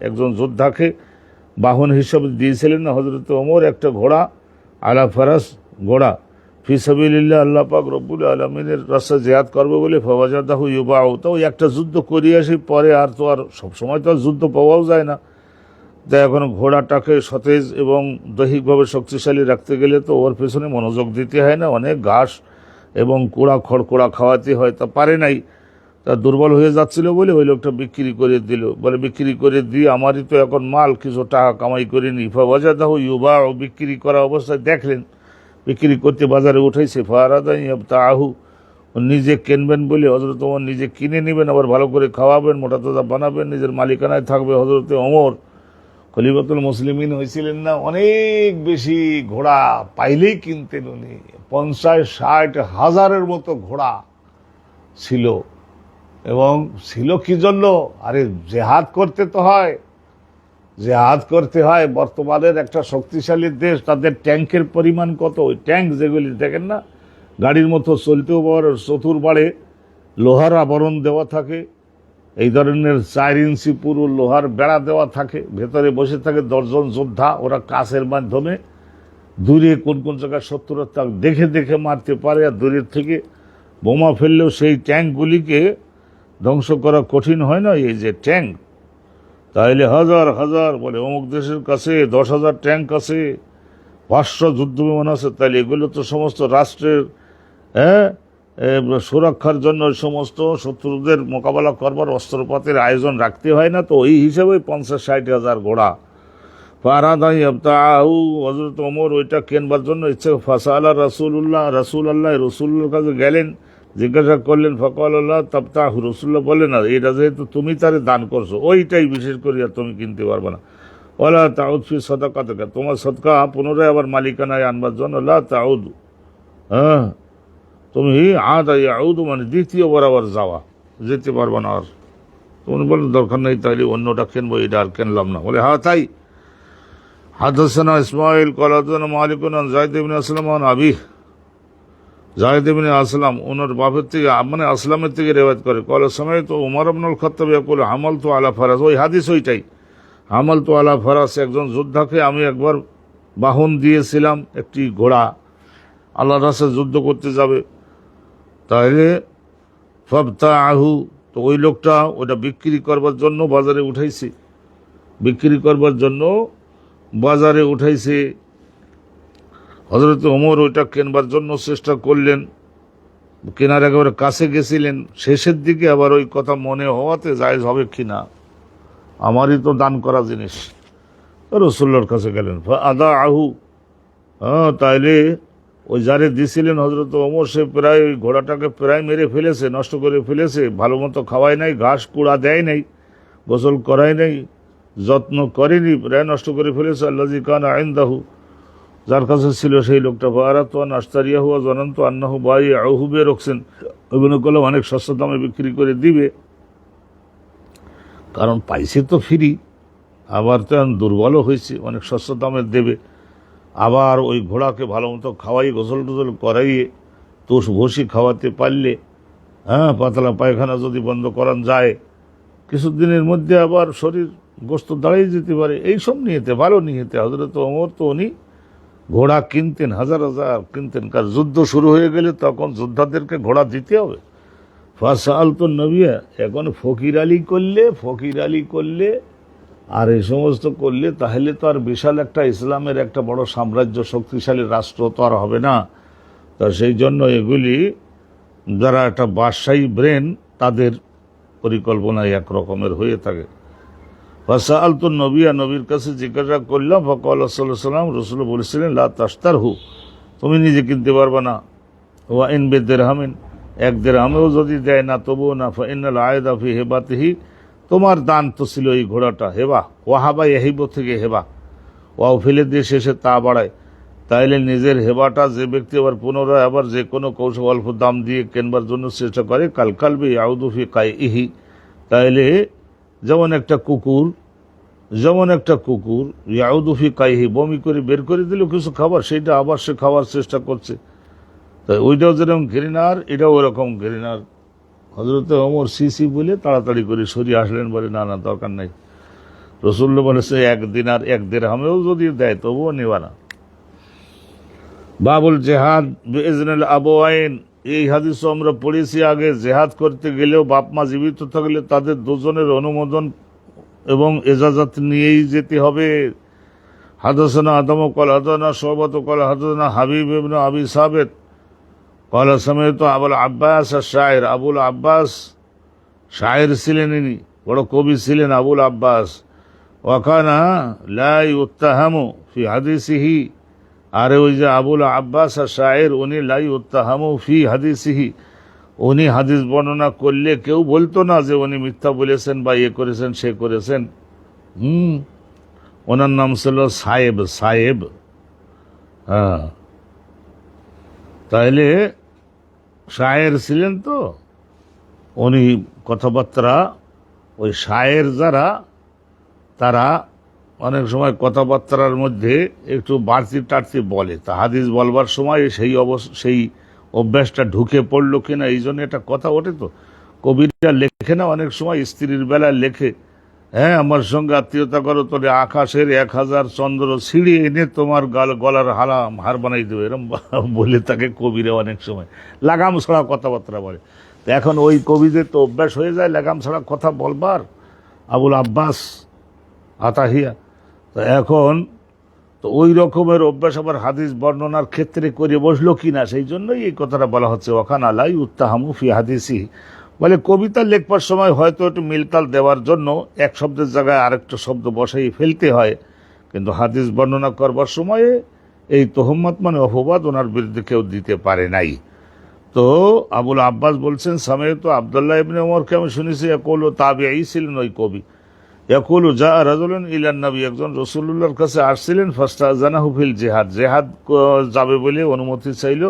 একজন যোদ্ধাকে বাহন হিসাবে দিয়েছিলেন না হযরত ওমর একটা ঘোড়া, আলা ফারাস ঘোড়া, ফি সাবিলিল্লাহ, আল্লাহ পাক রব্বুল আলামিনের রাস্তায় জিহাদ করবে বলে। ফাওয়াজাদাহু ইউবাউ, তো ওই একটা যুদ্ধ করে আসি, পরে আর তো আর সবসময় তো আর যুদ্ধ পাওয়াও যায় না। তাই এখন ঘোড়াটাকে সতেজ এবং দৈহিকভাবে শক্তিশালী রাখতে গেলে তো ওর পেছনে মনোযোগ দিতে হয় না, অনেক ঘাস এবং খড়কুড়া খাওয়াতে হয়, তা পারে নাই। তা দুর্বল হয়ে যাচ্ছিল বলে ওই লোকটা বিক্রি করে দিল, বলে বিক্রি করে দিয়ে আমারই তো এখন মাল, কিছু টাকা কামাই করে নি। ফাওয়াজাদাহু ইউবাউ, বিক্রি করা অবস্থায় দেখলেন বিক্রি করতে বাজারে উঠেছে। ফারাদা ইয়াবতাহু, নিজে কিনবেন বলে হযরত ওমর নিজে কিনে নেবেন, আবার ভালো করে খাওয়াবেন, মোটা তাজা বানাবেন, নিজের মালিকানায় থাকবে। হযরত ওমর খলিফাতুল মুসলিমিন হয়েছিলেন না, অনেক বেশি ঘোড়া পাইলেই কিনতেন উনি। 50-60 হাজারের মতো ঘোড়া ছিল। এবং ছিল কি জন্য? আরে জেহাদ করতে তো হয়, জেহাদ করতে হয়। বর্তমানের একটা শক্তিশালী দেশ, তাদের ট্যাঙ্কের পরিমাণ কত? ওই ট্যাঙ্ক যেগুলি দেখেন না, গাড়ির মতো চলতেও পারে, চতুর্বারে লোহার আবরণ দেওয়া থাকে, এই ধরনের 4 ইঞ্চি পুরো লোহার বেড়া দেওয়া থাকে, ভেতরে বসে থাকে 10 জন যোদ্ধা। ওরা কাছের মাধ্যমে দূরে কোন কোন জায়গায় শত্রুরা তা দেখে দেখে মারতে পারে, আর দূরের থেকে বোমা ফেললেও সেই ট্যাঙ্কগুলিকে ধ্বংস করা কঠিন হয় না, এই যে ট্যাঙ্ক। তাহলে হাজার হাজার বলে অমুক দেশের কাছে 10,000 ট্যাঙ্ক আছে, 500 যুদ্ধ বিমান আছে, তাহলে এগুলো তো সমস্ত রাষ্ট্রের সুরক্ষার জন্য সমস্ত শত্রুদের মোকাবেলা করবার অস্ত্রপাতির আয়োজন রাখতে হয় না? তো ওই হিসাবে 50-60 হাজার ঘোড়া। ফারাদাই আবতাহু, হযরত ওমর ওইটা কেনবার জন্য ইচ্ছে। ফাসালা রাসূলুল্লাহর কাছে গেলেন, জিজ্ঞাসা করলেন। ফাকাল আল্লাহ তাবতাহু, রাসূলুল্লাহ বললেন না, এটা যেহেতু তুমি তারে দান করছো, ওইটাই বিশেষ করিয়া তুমি কিনতে পারবে না। ওয়ালা তাউদ ফি সাদাকাতিকা, তোমার সদকা পুনরায় আবার মালিকানায় আনবার জন্য। লা তাউদ, তুমি আদা ইয়াউদ মানে দ্বিতীয়বার আবার যাওয়া, যেতে পারবো না আর। উনি বলেন দরকার নেই, তাইলে অন্যটা কিনবো, এটা আর কিনলাম না। বলে হ্যাঁ তাই। হাদাসানা ইসমাইল ক্বালা হাদাসানা মালিকুন আন যায়েদ ইবনে আসলাম আন আবিহি, যায়েদ ইবনে আসলাম ওনার বাপের থেকে মানে আসলামের থেকে রেওয়ায়েত করে, ক্বালা সামাইতু উমর ইবনুল খাত্তাব ইয়াকুল হামালতু আলা ফারাস, ওই হাদিস ওইটাই, হামালতু আলা ফারাস, একজন যোদ্ধাকে আমি একবার বাহন দিয়েছিলাম, একটি ঘোড়া, আল্লাহর রাস্তায় যুদ্ধ করতে যাবে। তাহলে ফাবতাআহু, তো ওই লোকটা ওটা বিক্রি করবার জন্য বাজারে উঠাইছে, বিক্রি করবার জন্য বাজারে উঠাইছে। হযরত ওমর ওইটা কেনবার জন্য চেষ্টা করলেন, কেনার একেবারে কাছে গেছিলেন, শেষের দিকে আবার ওই কথা মনে হওয়াতে জায়েজ হবে কিনা, আমারই তো দান করা জিনিস, রাসূলুল্লাহর কাছে গেলেন। আদা আহু, হ্যাঁ তাইলে ওই যারে দিছিলেন হযরত ওমর, সে প্রায় ওই ঘোড়াটাকে প্রায় মেরে ফেলেছে, নষ্ট করে ফেলেছে, ভালো মতো খাওয়াই নাই, ঘাস কুড়া দেয় নাই, গোসল করাই নাই, যত্ন করেনি, প্রায় নষ্ট করে ফেলেছে। আল্লাযী কানা ইনদাহু, যার কাছে ছিল সেই লোকটা। ফাআরাতু আন আশতারিয়াহু ওয়া যানানতু আন্নাহু বাইউহু বিরুখসিন, ওইগুলো করলে অনেক সস্তা দামে বিক্রি করে দিবে, কারণ পাইছে তো ফ্রি, আবার তো দুর্বলও হয়েছে, অনেক সস্তা দামে দেবে। আবার ওই ঘোড়াকে ভালো মতো খাওয়াই, গোসল টোসল করাইয়ে তুষ ভসি খাওয়াতে পারলে, হ্যাঁ পাতলা পায়খানা যদি বন্ধ করান যায়, কিছুদিনের মধ্যে আবার শরীর গোস্ত দাঁড়িয়ে যেতে পারে, এইসব নিয়েতে ভালো নিয়েতে হযরত ওমর তো উনি ঘোড়া কিনতেন, হাজার হাজার কিনতেন, কারণ যুদ্ধ শুরু হয়ে গেলে তখন যোদ্ধাদেরকে ঘোড়া দিতে হবে। ফাসআলতু নবিয়া, এখন ফকির আলী করলে আর এই সমস্ত করলে তাহলে তো আর বিশাল একটা ইসলামের একটা বড় সাম্রাজ্য, শক্তিশালী রাষ্ট্র তো আর হবে না। তা সেই জন্য এগুলি যারা একটা বাদশাহী ব্রেন, তাদের পরিকল্পনা এক রকমের হয়ে থাকে। ফাসআলতু নবিয়া, নবীর কাছে জিজ্ঞাসা করলাম। ফাকালা সাল্লাল্লাহু আলাইহি ওয়াসাল্লাম, রাসূল বলেছিলেন লা তাশতারহু, তুমি নিজে কিনতে পারবে না। ওয়া ইন বিদিরহামিন, এক দিরহামেও যদি দেয় না তবুও না। ফা ইন্নাল আয়দা ফি হিবাতিহি, তোমার দান তো ছিল এই ঘোড়াটা, হেবা, ওয়াহাবা ইয়াহিব থেকে হেবা, ওয়াও ফেলে দিয়ে শেষে তা বাড়ায়, তাইলে নিজের হেবাটা যে ব্যক্তি আবার পুনরায় আবার যে কোনো কৌশল অল্প দাম দিয়ে কেনবার জন্য চেষ্টা করে, কাল কালবি ইয়াউদু ফি কাইহি, তাইলে যেমন একটা কুকুর ইয়াউদু ফি কাইহি, বমি করে বের করে দিল কিছু খাবার, সেইটা আবার সে খাওয়ার চেষ্টা করছে, তাই ওইটাও যেরকম ঘৃণার, এটাও ওরকম ঘৃণার। হযরত ওমর সিসি বলে তাড়াতাড়ি করে সরিয়ে আসলেন, বলে না না দরকার নাই। রাসূলুল্লাহ বলেছে এক দিনার এক দিরহামেও যদি দেয় তবুও নেওয়া না। বাবুল জেহাদ বিইজনিল আবওয়াইন, এই হাদিসও আমরা পড়েছি আগে। জেহাদ করতে গেলেও বাপ মা জীবিত থাকলে তাদের দুজনের অনুমোদন এবং এজাজত নিয়েই যেতে হবে। হাদাসানা আদম ক্বালা হাদাসানা শুআবা ক্বালা হাদাসানা হাবিব ইবনে আবি সাবিত ক্বালা সামি'তু আবুল আব্বাস আশ-শায়র, আবুল আব্বাস শায়ের ছিলেন, ইনি বড় কবি ছিলেন আবুল আব্বাস। ওয়া কানা লা ইউত্তাহামু ফি হাদিসিহি, আর ওই যে আবুল আব্বাস আশ-শায়র, উনি লা ইউত্তাহামু ফি হাদিসিহি, উনি হাদিস বর্ণনা করলে কেউ বলতো না যে উনি মিথ্যা বলেছেন বা ইয়ে করেছেন সে করেছেন। ওনার নাম ছিল সায়েব। হ্যাঁ, তাইলে শায়ের ছিলেন তো উনি, কথাবার্তা ওই শায়ের যারা, তারা অনেক সময় কথাবার্তার মধ্যে একটু বাড়তি টাড়তি বলে, তা হাদিস বলবার সময় সেই অভ্যাসটা ঢুকে পড়লো কিনা, এই জন্য একটা কথা ওঠে। তো কবিরা লেখে না অনেক সময়, স্ত্রীর বেলায় লেখে, হ্যাঁ আমার সঙ্গে আত্মীয়তা করো তোলে আকাশের 1000 চন্দ্র ছিঁড়ে এনে তোমার গলার হার বানাই দেবে, এরম বলে তাকে কবিরা অনেক সময় লাগাম ছাড়া কথাবার্তা বলে। তো এখন ওই কবিদের তো অভ্যাস হয়ে যায় লাগাম ছাড়া কথা বলবার, আবুল আব্বাস আতাহিয়া। তো এখন তো ওই রকমের অভ্যাস আবার হাদিস বর্ণনার ক্ষেত্রে করে বসলো কিনা, সেই জন্যই এই কথাটা বলা হচ্ছে। ওখান আলাই উত্তাহামু ফি হাদিসি, বলে কবিতা লেখবার সময় হয়তো একটু মিলতাল দেওয়ার জন্য এক শব্দের জায়গায় আরেকটা শব্দ বসাই ফেলতে হয়, কিন্তু হাদিস বর্ণনা করবার সময়ে এই তোহম্মত মানে অপবাদ ওনার বিরুদ্ধে কেউ দিতে পারে নাই। তো আবুল আব্বাস বলছেন, সামি'তু আব্দুল্লাহ ইবনে ওমরকে আমি শুনেছি, ইয়াকুলু, তাবিঈ ছিলেন ওই কবি, ইয়াকুলু জা রাজুলুন ইলান নবী, একজন রাসূলুল্লাহর কাছে আসছিলেন, ফাস্তাযানাহু ফিল জিহাদ, জিহাদ যাবে বলে অনুমতি চাইল।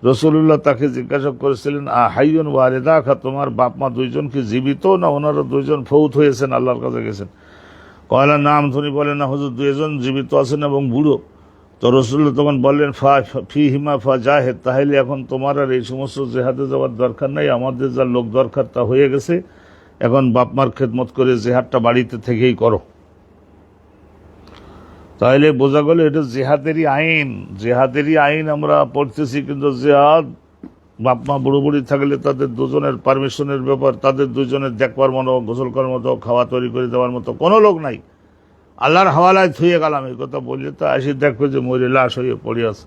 রসুল্লাহ তাকে জিজ্ঞাসা করেছিলেন, হাইয়ুন ওয়ালিদাকা, তোমার বাপ মা দুইজন কি জীবিত, না ওনারা দুইজন ফৌত হয়েছেন, আল্লাহর কাছে গেছেন? কয়লা নাম, ধনী বলেন না হুজুর দুইজন জীবিত আছেন এবং বুড়ো। তো রসুল্লাহ তখন বললেন, ফি হিমা ফা জাহেদ, তাহলে এখন তোমার আর এই সমস্ত জেহাদে যাওয়ার দরকার নাই, আমাদের যা লোক দরকার তা হয়ে গেছে, এখন বাপ মার খেদমত করে জেহাদটা বাড়িতে থেকেই করো। তাহলে বোঝা গেল এটা জেহাদেরই আইন, জেহাদেরই আইন আমরা পড়তেছি, কিন্তু জেহাদ বাপ মা বুড়ো বুড়ি থাকলে তাদের দুজনের পারমিশনের ব্যাপার, তাদের দুজনের দেখবার মতো, গোসল করার মতো, খাওয়া তৈরি করে দেওয়ার মতো কোনো লোক নাই। আল্লাহর হাওয়ালায় থুয়ে গেলাম, এই কথা বললে তো আসি দেখো যে মরে লাশ হয়ে পড়ে আছে।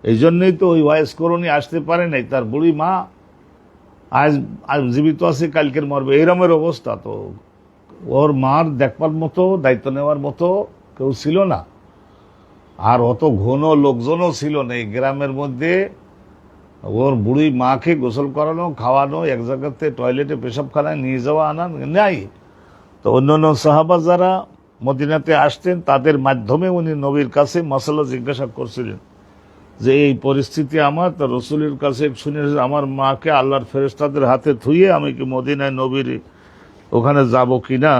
এই জন্যই তো ওই ওয়াইস করণী আসতে পারে নাই, তার বুড়ি মা আজ জীবিত আছে, কালকের মরবে, এইরমের অবস্থা। তো ওর মার দেখবার মতো, দায়িত্ব নেওয়ার মতো কেউ ছিল না, আর অত ঘন লোকজনও ছিল না এই গ্রামের মধ্যে। ওর বুড়ি মাকে গোসল করানো, খাওয়ানো, এক জায়গাতে টয়লেটে পেশাবখানায় নিয়ে যাওয়া আনা নাই। তো অন্যান্য সাহাবা যারা মদিনাতে আসতেন তাদের মাধ্যমে উনি নবীর কাছে মাসালা জিজ্ঞাসা করছিলেন যে এই পরিস্থিতি আমার, তো রসুলের কাছে শুনে আমার মাকে আল্লাহর ফেরেশতাদের হাতে থুয়ে আমি কি মদিনায় নবীর ওখানে যাব কিনা।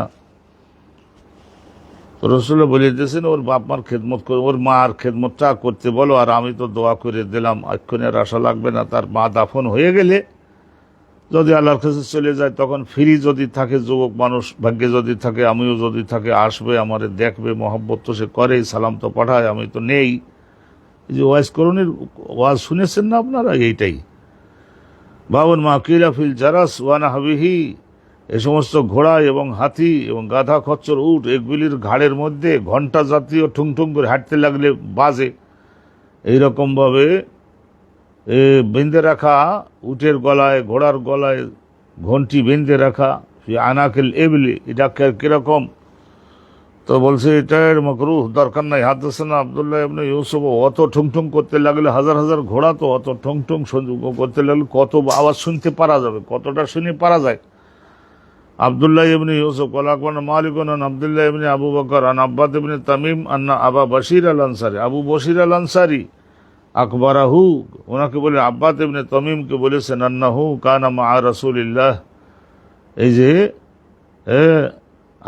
তো রসুল বলে দিয়েছেন ওর বাপ মার খেদমত করে, ওর মার খেদমতটা করতে বলো, আর আমি তো দোয়া করে দিলাম, এক্ষুনি আর আশা লাগবে না। তার মা দাফন হয়ে গেলে যদি আল্লাহর কাছে চলে যায়, তখন ফ্রি যদি থাকে, যুবক মানুষ ভাগ্যে যদি থাকে, আমিও যদি থাকে, আসবে, আমারে দেখবে, মহব্বত তো সে করেই, সালাম তো পাঠায়, আমি তো নেই। এই যে ওয়াজ করণের ওয়াজ শুনেছেন না আপনারা, এইটাই বাবুন মা কিলা ফিল জারাস ওয়ানা হাবিহি, এই সমস্ত ঘোড়া এবং হাতি এবং গাধা, খচ্চর, উট, এগুলির ঘাড়ের মধ্যে ঘণ্টা জাতীয় ঠুংঠুং করে হাঁটতে লাগলে বাজে, এইরকমভাবে বেঁধে রাখা উটের গলায়, ঘোড়ার গলায় ঘন্টি বেঁধে রাখা, আনাকেল এবলি, এটা কিরকম? তো বলছে এটার মকরুহ, দরকার নাই। হাদাসানা আব্দুল্লাহ ইবনে ইউসুফ, অত ঠুংঠুং করতে লাগলে, হাজার হাজার ঘোড়া তো অত ঠুংঠুং করতে লাগলে কত আওয়াজ শুনতে পারা যাবে, কতটা শুনে পারা যায়। আব্দুল্লাহ ইবনে ইউসুফ কলাকবান মালিকুন আন আব্দুল্লাহ ইবনে আবু বকর আন আব্বাদ ইবনে তামিম আন্না আবা বশির আল আনসারি, আবু বশির আল আনসারি আকবরাহু, ওনাকে বলে আব্বাদ ইবনে তামিমকে বলেছেন, আন্নাহু কানা মা রাসূলিল্লাহ, এই যে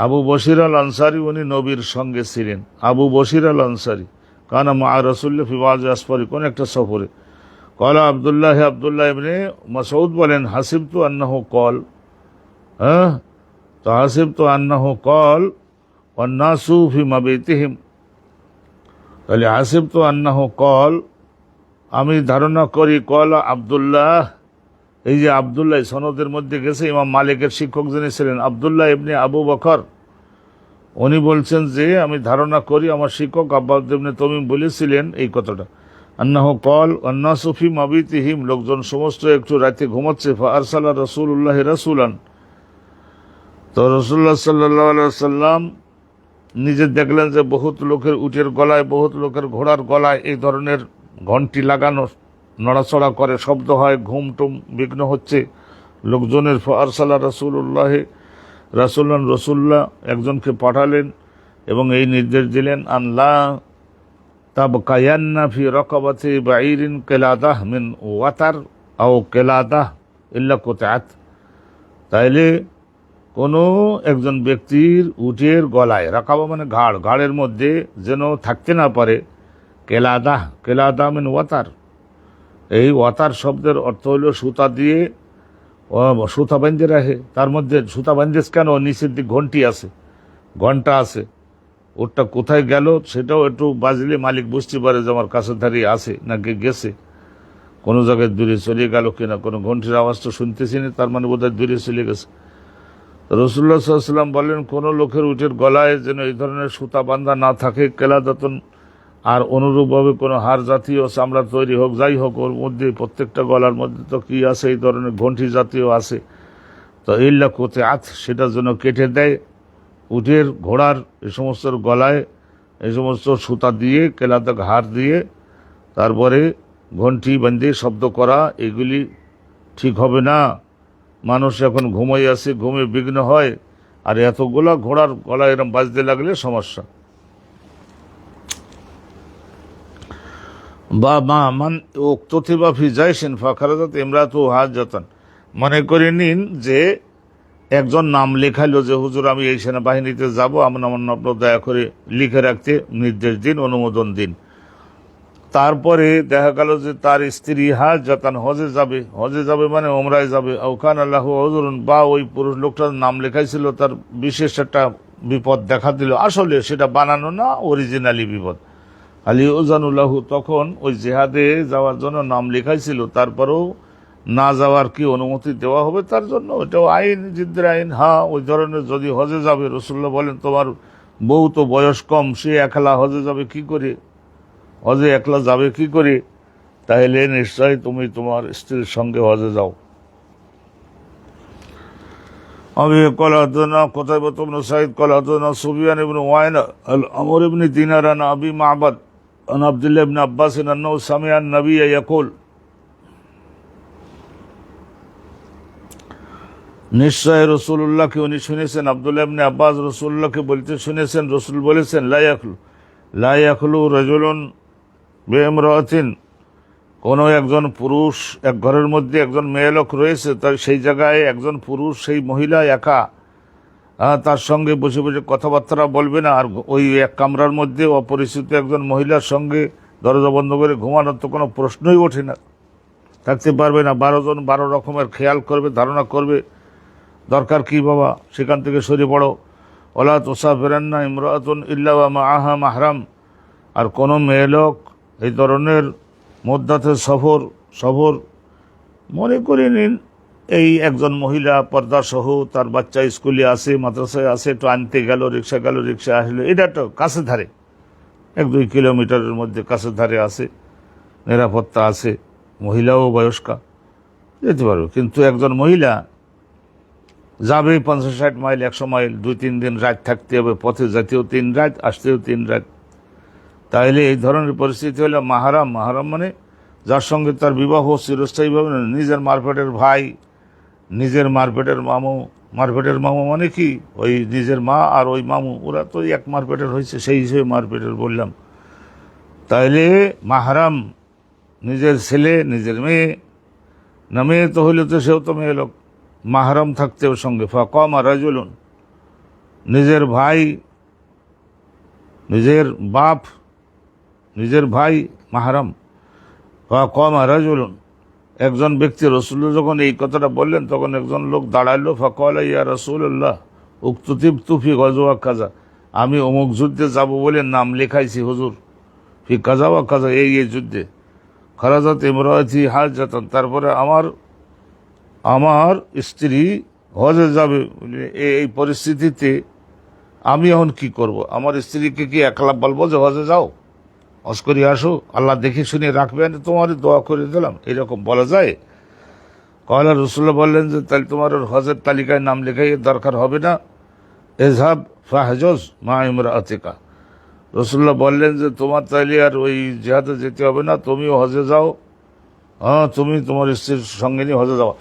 আবু বশির আল আনসারি উনি নবীর সঙ্গে ছিলেন। আবু বশির আল আনসারি কানা মা রাসূলিল্লাহ ফি বাযি আসফারি, কোন একটা সফরে। কলা আব্দুল্লাহ ইবনে মাসউদ বলেন, হাসিবতু আন্নাহু কল, তো হাসিবতু আন্নাহু কল ওয়ান্নাসু ফি মাবিতিহিম, তাহলে হাসিবতু আন্নাহু কল, আমি ধারণা করি, কল আব্দুল্লাহ, এই যে আব্দুল্লাহ সনদের মধ্যে গেছে, ইমাম মালিকের শিক্ষক যিনি ছিলেন আব্দুল্লাহ ইবনে আবু বকর, উনি বলছেন যে আমি ধারণা করি আমার শিক্ষক আব্বাদ ইবনে তামিম বলেছিলেন এই কথাটা, আন্নাহু কল ওয়ান্নাসু ফি মাবিতিহিম, লোকজন সমস্ত একটু রাতে ঘুমাচ্ছে, ফাআরসালা রাসূলুল্লাহ রাসূলান, তো রাসূলুল্লাহ সাল্লাল্লাহু আলাইহি ওয়াসাল্লাম নিজে দেখলেন যে বহুত লোকের উটের গলায়, বহুত লোকের ঘোড়ার গলায় এই ধরনের ঘন্টি লাগানো, নড়াচড়া করে, শব্দ হয়, ঘুম টুম বিঘ্ন হচ্ছে লোকজনের। ফারসালা রসুল্লাহ একজনকে পাঠালেন এবং এই নির্দেশ দিলেন, আল্লাহ তাবকায়ান্না ফি রাকাবাতি বাঈরিন কিলাদাহ মিন ওয়াতার আও কিলাদাহ ইল্লা কুতআত, তাইলে কোনো একজন ব্যক্তির উটের গলায়, রাকাবা মানে ঘাড়, ঘাড়ের মধ্যে যেন থাকতে না পারে কেলাদা মিন ওয়াতার, এই ওয়াতার শব্দের অর্থ হলো সুতা দিয়ে, সুতা বাঁধে রাখে, তার মধ্যে সুতা বাঁধে কেন, নিচের দিক ঘন্টি আছে, ঘন্টা আছে, ওটা কোথায় গেল সেটাও একটু বাজলে মালিক বুঝতে পারে যে আমার কাছে ধারে আছে নাকি গেছে, কোনো জায়গায় দূরে চলে গেল কিনা, কোনো ঘন্টির আওয়াজ তো শুনতেছি না, তার মানে বোধহয় দূরে চলে গেছে। রাসূলুল্লাহ সাল্লাল্লাহু আলাইহি ওয়াসাল্লাম বললেন, কোনো লোকের উটের গলায় যেন এই ধরনের সুতা বান্ধা না থাকে, কেলাদাতন, আর অনুরূপভাবে কোনো হাড় জাতীয় চামড়া তৈরি হোক, যাই হোক, ওর মধ্যে প্রত্যেকটা গলার মধ্যে তো কি আছে, এই ধরনের ঘন্টি জাতীয় আছে, তো ইল্লা কুতআত, সেটা যেন কেটে দেয়। উটের ঘোড়ার এই সমস্ত গলায় এই সমস্ত সুতা দিয়ে, কেলাদা হাড় দিয়ে, তারপরে ঘন্টি বাঁধে শব্দ করা, এগুলি ঠিক হবে না। মানুষ এখন ঘুমাই আছে, ঘুমে বিঘ্ন হয়, আর এতগুলা ঘোড়ার গলা এরম বাজতে লাগলে সমস্যা। বা মা মান উক্তথিবা ফি জাইশিন ফাখারাজাত ইমরাতু হাজাতান, মনে করে নিন যে একজন নাম লেখাইলো যে হুজুর আমি এই সেনাবাহিনীতে যাব, আমার আপনার দয়া করে লিখে রাখতে নির্দেশ দিন, অনুমোদন দিন। তারপরে দেখা গেল যে তার স্ত্রী হাজাতান হজে যাবে মানে ওমরায় যাবে, আওকান আল্লাহ হজরুন, বা ওই পুরুষ লোকটার নাম লেখাইছিল তার বিশেষ একটা বিপদ দেখা দিল, আসলে সেটা বানানো না, অরিজিনালি বিপদ। আলী ওজানুল্লাহু, তখন ওই জেহাদে যাওয়ার জন্য নাম লেখাইছিল, তারপরেও না যাওয়ার কি অনুমতি দেওয়া হবে তার জন্য? এটাও আইন, জিদ্দের আইন। হ্যাঁ, ওই ধরনের যদি হজে যাবে, রসুল্লাহ বলেন তোমার বউ তো বয়স কম, সে একলা হজে যাবে কি করে, হজে একলা যাবে কি করে, তাহলে নিশ্চয়ই তুমি তোমার স্ত্রীর সঙ্গে হজে যাও। আমি কলাদনা কোথায় বতন সাইদ কলাদনা সুবিয়ান ইবনে ওয়াইনা আল আমর ইবনে দিনার আন আবি মা'বাদ আন আব্দুল্লাহ ইবনে আব্বাস আন্নাহু সামিআ আন-নবী ইয়াকুল, নিশ্চয় রসুল্লাহকে উনি শুনেছেন, আব্দুল্লাহ ইবনে আব্বাস রসুল্লাহকে বলতে শুনেছেন, রসুল বলেছেন লা ইয়াখলু রাজুলুন বিইমরাতিন, কোনো একজন পুরুষ, এক ঘরের মধ্যে একজন মেয়ে লোক রয়েছে, তার সেই জায়গায় একজন পুরুষ, সেই মহিলা একা, তার সঙ্গে বসে বসে কথাবার্তা বলবে না। আর ওই এক কামরার মধ্যে অপরিচিত একজন মহিলার সঙ্গে দরজা বন্ধ করে ঘুমানোর তো কোনো প্রশ্নই ওঠে না, থাকতে পারবে না। 12 জন 12 রকমের খেয়াল করবে, ধারণা করবে, দরকার কি বাবা, সেখান থেকে সরে পড়ো। ওলা তুসাফিরান্না ইমরাতুন ইল্লা ওয়া মাআহা মাহরাম, আর কোনো মেয়ে লোক এই ধরনের মুদ্দাতে সফর মনে করে নিন, এই একজন মহিলা পর্দা সহ তার বাচ্চা স্কুলে আসে, মাদ্রাসায় আসে, একটু আনতে গেল, রিক্সা আসলো, এটা তো কাছে ধারে, 1-2 কিলোমিটারের মধ্যে কাছে ধারে আছে, নিরাপত্তা আছে, মহিলাও বয়স্কা, যেতে পারবে। কিন্তু একজন মহিলা যাবে 50-60 মাইল, 100 মাইল, 2-3 দিন রাত থাকতে হবে, পথে যেতেও 3 রাত, আসতেও 3 রাত, তাহলে এই ধরনের পরিস্থিতি হলে মাহারাম মানে যার সঙ্গে তার বিবাহ চিরস্থায়ীভাবে, নিজের মারপেটের ভাই, নিজের মারপেটের মামু মানে কি, ওই নিজের মা আর ওই মামু, ওরা তো এক মারপেটের হয়েছে, সেই হিসেবে মারপেটের বললাম। তাইলে মাহারাম নিজের ছেলে, নিজের মেয়ে, না মেয়ে তো হইলে তো সেও তো মেয়ে লোক, মাহারাম থাকতে ওর সঙ্গে। ফাকামা রাজুলুন, নিজের ভাই, নিজের বাপ, নিজের ভাই মাহারাম। ফাকামা রাজুলুন, একজন ব্যক্তি, রসুল্লাহ যখন এই কথাটা বললেন তখন একজন লোক দাঁড়াইলো। ফাকালা ইয়া রাসূলুল্লাহ উক্তুতিবতু ফি গাজওয়া কাজা, আমি অমুক যুদ্ধে যাব বলে নাম লেখাইছি হুজুর, ফি কাজা ওয়া কাজা, এই যুদ্ধে। খারাজাত ইমরাতি হাজাতান, তারপরে আমার স্ত্রী হজে যাবে, এই পরিস্থিতিতে আমি এখন কি করব? আমার স্ত্রীকে কি একলা বলবো যে হজে যাও, হজ করে আসো, আল্লাহ দেখে শুনে রাখবেন, তোমার দোয়া করে দিলাম, এরকম বলা যায়? কয়লা রসুল্লাহ বললেন যে তাহলে তোমার হজের তালিকায় নাম লেখাই দরকার হবে না, এজহাব ফাহজজ মা ইমরাতিকা, রসুল্লাহ বললেন যে তোমার তাইলে আর ওই জিহাদে যেতে হবে না, তুমিও হজে যাও, হ্যাঁ তুমি তোমার স্ত্রীর সঙ্গে নিয়ে হজে যাও।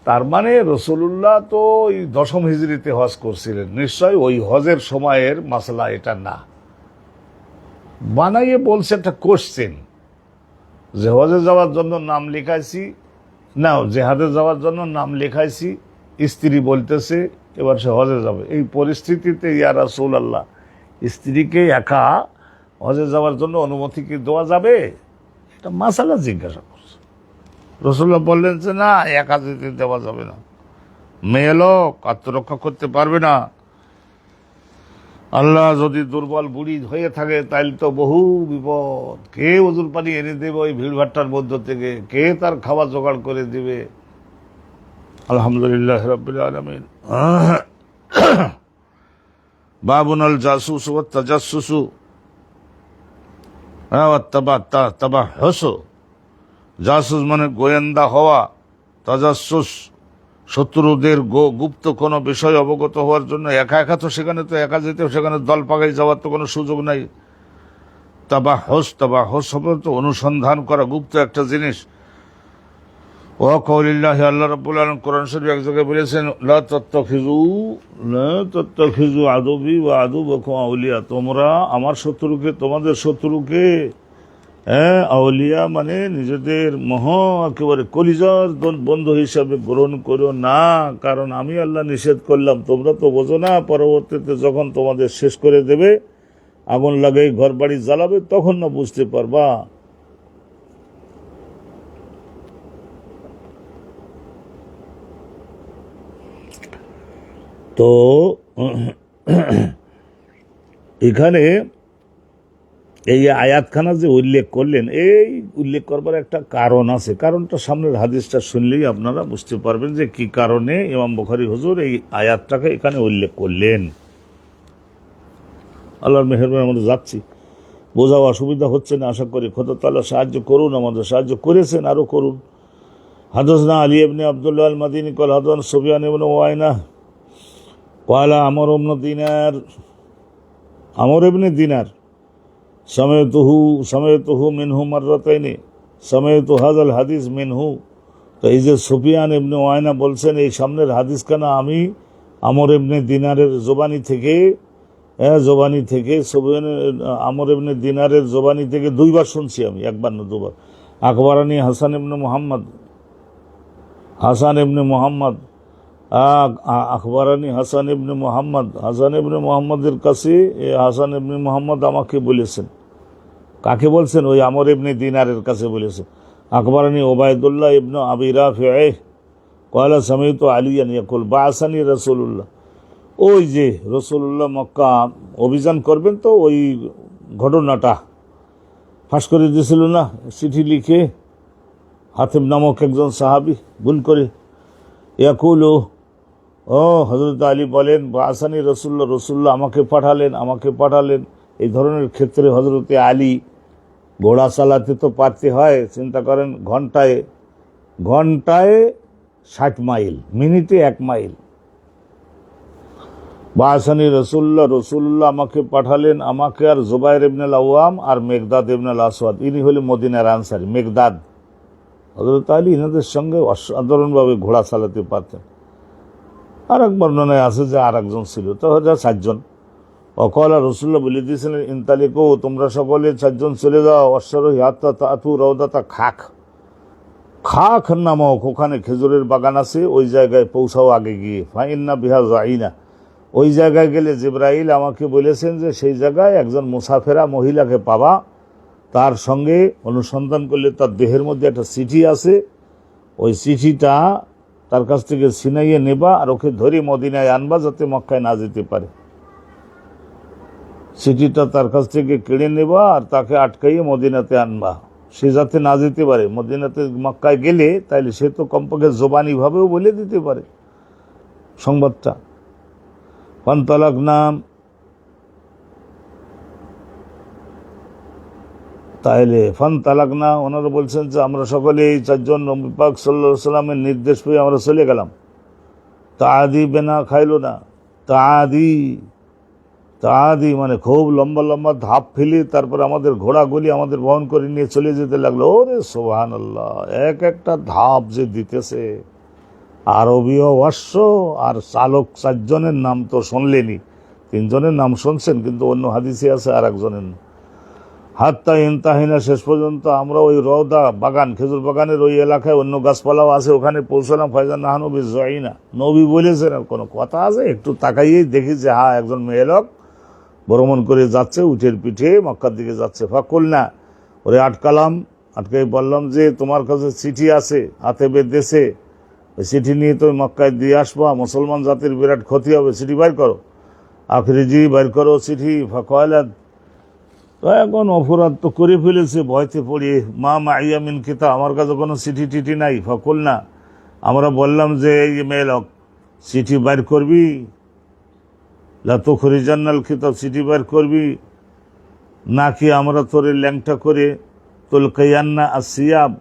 তার মানে রসুল্লাহ তো ওই 10ম হিজরিতে হজ করছিলেন, নিশ্চয় ওই হজের সময়ের মাসলা এটা না, বানাইয়ে বলছে একটা কোশ্চেন যে হজে যাওয়ার জন্য নাম লেখাইছি না, জেহাদে যাওয়ার জন্য নাম লেখাইছি, স্ত্রী বলতেছে এবার সে হজে যাবে, এই পরিস্থিতিতে ইয়া রাসূলুল্লাহ স্ত্রীকে একা হজে যাওয়ার জন্য অনুমতি কি দেওয়া যাবে? এটা মাসালা জিজ্ঞাসা করছে। রসুল্লাহ বললেন যে না, একা যেতে দেওয়া যাবে না, মেয়ে লোক আত্মরক্ষা করতে পারবে না, আল্লাহ যদি দুর্বল বুড়ি হয়ে থাকে তাহলে তো বহু বিপদ, কে ওজুর পানি এনে দেবে ওই ভিড়ভাট্টার মধ্য থেকে, কে তার খাওয়া জোগাড় করে দিবে? আলহামদুলিল্লাহ রাব্বিল আলামিন। বাবুন আল জাসুস ওয়া তাজাসসুসু ওয়া তাবাহুসু, জাসুস মানে গোয়েন্দা হওয়া, তাজাসসুস শত্রুদের গুপ্ত কোনো বিষয় অবগত হওয়ার জন্য। একা তো সেখানে তো একা যেতে, সেখানে দল পাকাই যাওয়ার তো কোনো সুযোগ নাই। তাবাহুস হবে তো অনুসন্ধান করা, গুপ্ত একটা জিনিস। ও কওলিল্লাহি, আল্লাহ রাব্বুল আলামিন কোরআন শরীফে এক জায়গায় বলেছেন লা তাত্তাখিযু আদুবি ওয়া আদুবাকুম আউলিয়া, তোমরা আমার শত্রুকে, তোমাদের শত্রুকে হ্যাঁ, আউলিয়া মানে নিজেদের একেবারে কলিজার বন্ধু হিসাবে গ্রহণ করো না, কারণ আমি আল্লাহ নিষেধ করলাম, তোমরা তো বোঝো না। পরবর্তীতে যখন তোমাদের শেষ করে দেবে, আগুন লাগাই ঘর বাড়ি জ্বালাবে, তখন না বুঝতে পারবা। তো এখানে এই আয়াতখানা যে উল্লেখ করলেন, এই উল্লেখ করবার একটা কারণ আছে। কারণটা সামনের হাদিসটা শুনলেই আপনারা বুঝতে পারবেন যে কি কারণে ইমাম বুখারী হুজুর এই আয়াতটাকে এখানে উল্লেখ করলেন। আল্লাহর মেহেরবানি আমরা যাচ্ছি, বোঝা অসুবিধা হচ্ছে না আশা করি। খোদা তাআলা সাহায্য করুন, আমাদের সাহায্য করেছেন, আরো করুন। হাদাসনা আলী ইবনে আব্দুল্লাহ আল মাদিনী ক্বাল হাদাসনা সুফিয়ান ইবনে ওয়াইনা ক্বাল আমর ইবনে দিনার সমায়তুহু মিনহু মাররাতাইনি সমায়তু হাযাল হাদিস মিনহু। তো এই যে সুফিয়ান ইবনে ওয়াইনা বলছেন, এই সামনের হাদিসখানা আমি আমর ইবনে দিনারের জবানি থেকে আমর ইবনে দিনারের জবানি থেকে দুইবার শুনছি আমি, একবার না দুবার। আখবারানি হাসান ইবনে মুহাম্মদ আখবারানি হাসান ইবনে মুহাম্মদের কাছে হাসান ইবনে মুহাম্মদ আমাকে বলেছেন। কাকে বলছেন? ওই আমর ইবনে দিনারের কাছে বলেছেন। আখবারানি ওবায়দুল্লাহ ইবনে আবি রাফিঈ ক্বালা সামি'তু আলিয়ান ইয়াকুল বা'সানি রাসূলুল্লাহ। ওই যে রাসূলুল্লাহ মক্কা অভিযান করবেন, তো ওই ঘটনাটা ফাঁস করে দিয়েছিল না, চিঠি লিখে হাতিব নামক একজন সাহাবী ভুল করে। ইয়াকুলু, হযরত আলী বলেন, বা'সানি রাসূলুল্লাহ আমাকে পাঠালেন। এই ধরনের ক্ষেত্রে হযরতে আলী ঘোড়া চালাতে তো পারতে হয়। চিন্তা করেন, ঘন্টায় 60 মাইল, মিনিটে 1 মাইল। বা'সানি রাসূলুল্লাহ আমাকে পাঠালেন, আমাকে আর জুবাইর ইবনে আওয়াম আর মেগদাদ ইবনে আসওয়াদ, ইনি হলেন মদিনার আনসারী। মেগদাদ, হযরত আলী ইনাদের সঙ্গে অসাধারণভাবে ঘোড়া চালাতে পারতেন। আর এক বর্ণনায় আছে যে আর একজন ছিল, তো 4 জন। অকলা রাসূলুল্লাহ বলে দিয়েছিলেন, ইনতালিকু, তোমরা সকলে 4 জন চলে যাও, অশ্বরোহী হাত্তা তাতু রওদাতা খাখ নামক ওখানে খেজুরের বাগান আছে, ওই জায়গায় পৌঁছাও আগে গিয়ে। ফাইন্না বিহা যাইনা, ওই জায়গায় গেলে জিবরাইল আমাকে বলেছেন যে সেই জায়গায় একজন মুসাফেরা মহিলাকে পাবা, তার সঙ্গে অনুসন্ধান করলে তার দেহের মধ্যে একটা চিঠি আছে, ওই চিঠিটা তার কাছ থেকে ছিনাইয়ে নেবা আর ওকে ধরে মদিনায় আনবা, যাতে মক্কায় না যেতে পারে। চিঠিটা তার কাছ থেকে কেড়ে নেবা আর তাকে আটকাইয়ে মদিনাতে আনবা, সে যাতে না যেতে পারে। মদিনাতে মক্কায় গেলে তাইলে সে তো কমপক্ষে জবানি ভাবেও বলে দিতে পারে সংবাদটা। ফানতালাক নাম, তাইলে ফানতালাক না, ওনারা বলছেন যে আমরা সকলে এই 4 জন নবী পাক সাল্লাল্লাহু আলাইহি সাল্লামের নির্দেশ পেয়ে আমরা চলে গেলাম। তাআদি বেনা খাইল না, তাআদি মানে খুব লম্বা লম্বা ধাপ ফেলে তারপর আমাদের ঘোড়াগুলি আমাদের বহন করে নিয়ে চলে যেতে লাগলো। ওরে সুবহানাল্লাহ, একটা ধাপ যে দিতেছে। আরবীয় অশ্ব আর চালক 4 জনের নাম তো শুনলেনি, 3 জনের নাম শুনছেন, কিন্তু অন্য হাদিসে আছে আর একজনের নাম। হাত্তা ইনতাহিনা, শেষ পর্যন্ত আমরা ওই রওদা বাগান, খেজুর বাগানের ওই এলাকায় অন্য গাছপালাও আছে, ওখানে পৌঁছলাম। ফাইজান নাহনু বিযাইনা, নবী বলেছেন, আর কোনো কথা আছে? একটু তাকাইয়েই দেখি যে হ্যাঁ, একজন মেয়ে লোক ভ্রমণ করে যাচ্ছে, উটের পিঠে মক্কার দিকে যাচ্ছে। ফাকুলনা, ওরে আটকাই বললাম যে তোমার কাছে চিঠি আছে, হাতে বেঁধেছে, ওই চিঠি নিয়ে তুমি মক্কায় দিয়ে আসবা, মুসলমান জাতির বিরাট ক্ষতি হবে, চিঠি বাইর করো। আখরিজি, বাইর করো চিঠি। ফাকালাত, তো এখন অপরাধ তো করে ফেলেছে, ভয়তে পড়িয়ে, মা মাইয়া মিন কিতাব, আমার কাছে কোনো চিঠি টিঠি নাই। ফাকুলনা, আমরা বললাম যে এই মেয়ে লোক, চিঠি বাইর করবি, লা তুখরিজান্নাল কিতাব, চিঠি বাইর করবি, নাকি আমরা তোরে ল্যাংটা করে তুলকাইয়ান্না আসিয়াব,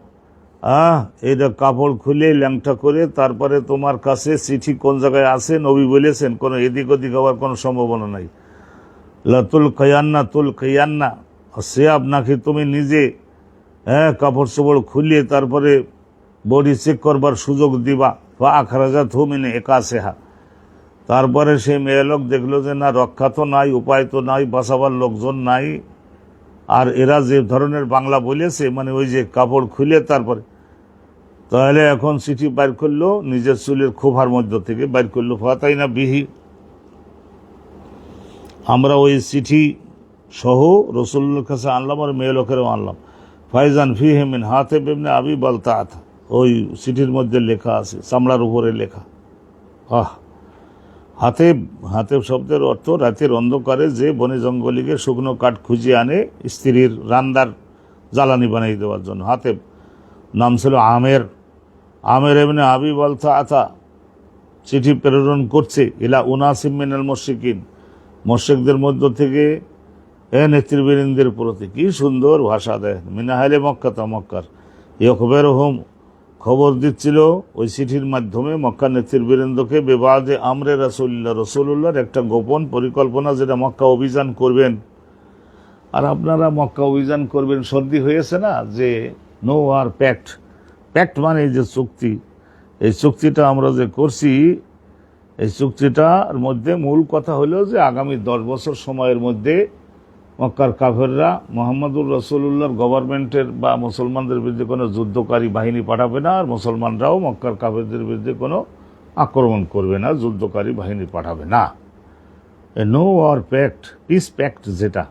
এইটা কাপড় খুলে ল্যাংটা করে তারপরে তোমার কাছে চিঠি কোন জায়গায় আছে নবী বলেছেন, কোনো এদিক ওদিক হওয়ার কোনো সম্ভাবনা নাই। লাতুল কায়ান্না আসিয়াব, নাকি তুমি নিজে কাপড় চোপড় খুলিয়ে তারপরে বডি চেক করবার সুযোগ দিবা। বা আখরাজাত মিন একাসেহা, তারপরে সেই মেয়ে লোক দেখলো যে না, রক্ষা তো নাই, উপায় তো নাই, বাঁচাবার লোকজন নাই, আর এরা যে ধরনের বাংলা বলেছে, মানে ওই যে কাপড় খুলে তারপরে, তাহলে এখন চিঠি বাইর করলো নিজের চুলের খোভার মধ্য থেকে বাইর করলো, ফাতাই না বিহি, আমরা ওই চিঠি সহ রসুল্লার কাছে আনলাম আর মেয়ে লোকেরও আনলাম। ফাইজান ফিহি মিন হাতেব ইবনে আবি বালতাআত, ওই চিঠির মধ্যে লেখা আছে, চামড়ার উপরে লেখা। হাতেব, হাতেব শব্দের অর্থ রাতের অন্ধকারে যে বনে জঙ্গলিকে শুকনো কাঠ খুঁজে আনে স্ত্রীর রান্দার জ্বালানি বানিয়ে দেওয়ার জন্য। হাতেব নাম ছিল আমের। আমের ইবনে আবি বালতাআতা চিঠি প্রেরণ করছে ইলা উনাসিম মিনাল মুশরিকিন, মুশরিকদের মধ্য থেকে নেতৃবৃন্দের প্রতি। কি সুন্দর ভাষা দেয়, মিনাহালে মক্কা, তা মক্কার ইয়খবেরহুম, খবর দিচ্ছিল ওই চিঠির মাধ্যমে মক্কা নেতৃবৃন্দকে বেবাদে আমরে রাসূলুল্লাহ, রসুল্লাহর একটা গোপন পরিকল্পনা, যেটা মক্কা অভিযান করবেন। আর আপনারা মক্কা অভিযান করবেন, সর্দি হয়েছে না যে নো আর প্যাক্ট, প্যাক্ট মানে যে চুক্তি, এই চুক্তিটা আমরা যে করছি, এই চুক্তিটার মধ্যে মূল কথা হলো যে আগামী 10 বছর সময়ের মধ্যে মক্কার কাফেররা মোহাম্মদুর রসুল্লাহর গভর্নমেন্টের বা মুসলমানদের বিরুদ্ধে কোনো যুদ্ধকারী বাহিনী পাঠাবে না, আর মুসলমানরাও মক্কার কাফেরদের বিরুদ্ধে কোনো আক্রমণ করবে না, যুদ্ধকারী বাহিনী পাঠাবে না। No war pact, peace pact, যেটা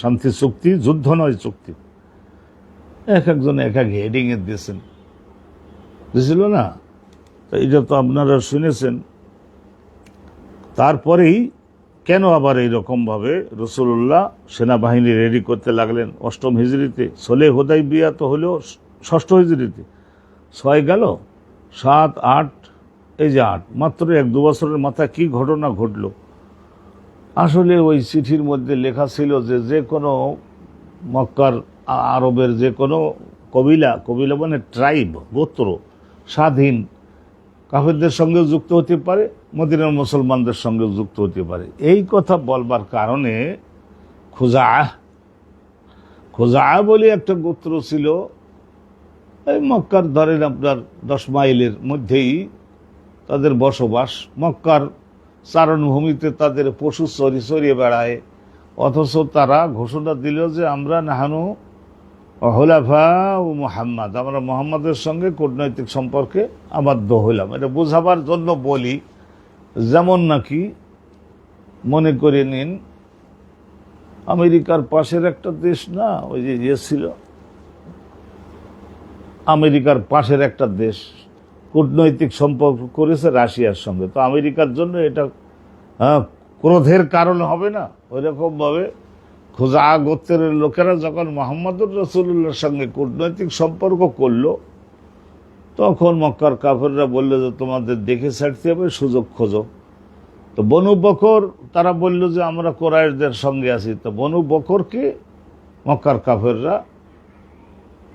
শান্তি চুক্তি, যুদ্ধ নয় চুক্তি। এক একজন এক এক হেডিংয়ে দিয়েছেন, বুঝছিল না? তো এটা তো আপনারা শুনেছেন। তারপরেই কেন আবার এইরকমভাবে রসুল্লাহ সেনাবাহিনী রেডি করতে লাগলেন 8ম হিজরিতে? সলে হুদাইবিয়া তো হলো 6ষ্ঠ হিজরিতে, 6 গেল, 7, 8, এই যে 8, মাত্র 1-2 বছরের মাথায় কি ঘটনা ঘটল। আসলে ওই চিঠির মধ্যে লেখা ছিল যে যে কোনো মক্কার আরবের যে কোনো কবিলা, কবিলা মানে ট্রাইব, গোত্র, স্বাধীন কাফেরদের সঙ্গে যুক্ত হতে পারে, মদিনার মুসলমানদের সঙ্গে যুক্ত হতে পারে। এই কথা বলবার কারণে খুজাআ বলে একটা গোত্র ছিল, এই মক্কার ধরেন আপনার 10 মাইলের মধ্যেই তাদের বসবাস, মক্কার চারণভূমিতে তাদের পশু চরিয়ে বেড়ায়, অথচ তারা ঘোষণা দিল যে আমরা নাহানু হুলাফা ও মুহাম্মদ, আমরা মুহাম্মাদের সঙ্গে কূটনৈতিক সম্পর্কে আবদ্ধ হইলাম। এটা বোঝাবার জন্য বলি, যেমন নাকি মনে করে নিন আমেরিকার পাশের একটা দেশ না, ওই যে ইয়ে ছিল, আমেরিকার পাশের একটা দেশ কূটনৈতিক সম্পর্ক করেছে রাশিয়ার সঙ্গে, তো আমেরিকার জন্য এটা ক্রোধের কারণ হবে না? ওই রকমভাবে খুজাআ গোত্রের লোকেরা যখন মুহাম্মদুর রাসূলুল্লাহর সঙ্গে কূটনৈতিক সম্পর্ক করলো, তখন মক্কার কাফেররা বলল যে তোমাদের দেখে ছাড়তে হবে, সুযোগ খোঁজো। তো বনু বকর তারা বলল যে আমরা কুরাইশদের সঙ্গে আছি। তো বনু বকরকে মক্কার কাফেররা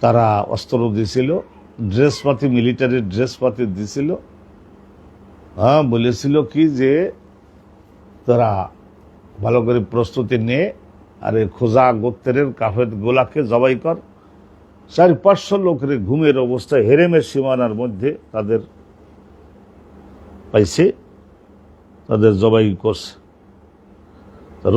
তারা অস্ত্র দিছিল, ড্রেসপাতি, মিলিটারি ড্রেসপাতি দিছিল। বলেছিল কি যে তারা ভালো করে প্রস্তুতি নিয়ে আর এই খুজাআ গোত্রের কাফের গোলাকে জবাই কর। 400-500 লোকের ঘুমের অবস্থায় হেরেমের সীমানার মধ্যে তাদের পাইছে, তাদের জবাই করছে।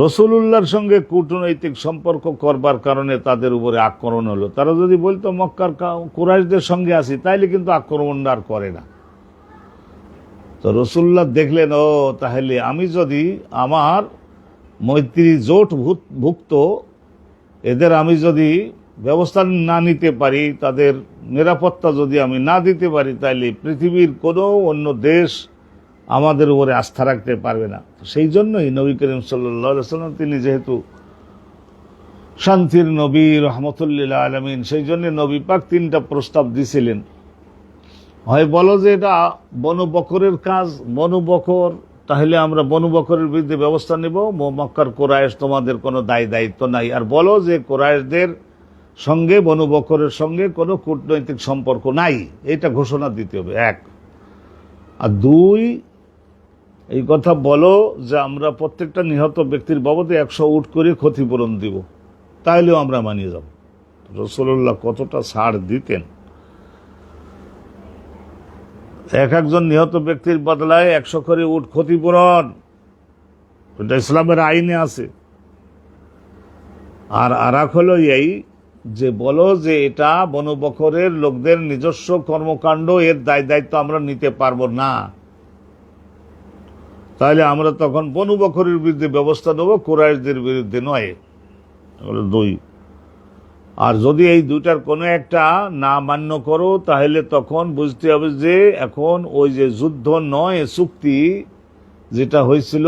রসুলুল্লাহর সঙ্গে কূটনৈতিক সম্পর্ক করবার কারণে তাদের উপরে আক্রমণ হলো। তারা যদি বলতো মক্কার কুরাইশদের সঙ্গে আছি, তাইলে কিন্তু আক্রমণ আর করে না। তো রসুল্লাহ দেখলেন, ও তাহলে আমি যদি আমার মৈত্রী জোট ভুক্ত এদের আমি যদি ব্যবস্থা না নিতে পারি, তাদের নিরাপত্তা যদি আমি না দিতে পারি, তাইলে পৃথিবীর কোনো অন্য দেশ আমাদের উপরে আস্থা রাখতে পারবে না। সেই জন্যই নবী করিম সাল্লাল্লাহু আলাইহি ওয়াসাল্লাম, তিনি যেহেতু শান্তির নবী, রহমতুল লিল আলামিন, সেই জন্য নবী পাক 3টা প্রস্তাব দিয়েছিলেন। হয় বলো যে এটা বনু বকরের কাজ, বনু বকর, তাহলে আমরা বনু বকরের বিরুদ্ধে ব্যবস্থা নেব, মক্কার কুরাইশ তোমাদের কোনো দায়িত্ব নাই। আর বলো যে কুরাইশদের সঙ্গে, বনু বকরের সঙ্গে কোনো কূটনৈতিক সম্পর্ক নাই, এটা ঘোষণা দিতে হবে, 1। আর 2, এই কথা বলো যে আমরা প্রত্যেকটা নিহত ব্যক্তির বাবদে 100 উট করে ক্ষতিপূরণ দিব, তাইলেও আমরা মানিয়ে যাব। রাসূলুল্লাহ কতটা ছাড় দিতেন! একজন নিহত ব্যক্তির বদলায় 100 করে উট ক্ষতিপূরণ, এটা ইসলামের আইনে আছে। আর এক হলো এই যে বলো যে এটা বনু বকরের লোকদের নিজস্ব কর্মকাণ্ড, এর দায়িত্ব আমরা নিতে পারবো না, তাহলে আমরা তখন বনু বকরের বিরুদ্ধে ব্যবস্থা নেব, কুরাইশদের বিরুদ্ধে নয়। দুই। আর যদি এই দুইটার কোনো একটা না মান্য করো, তাহলে তখন বুঝতে হবে যে এখন ওই যে যুদ্ধ নয়, চুক্তি যেটা হয়েছিল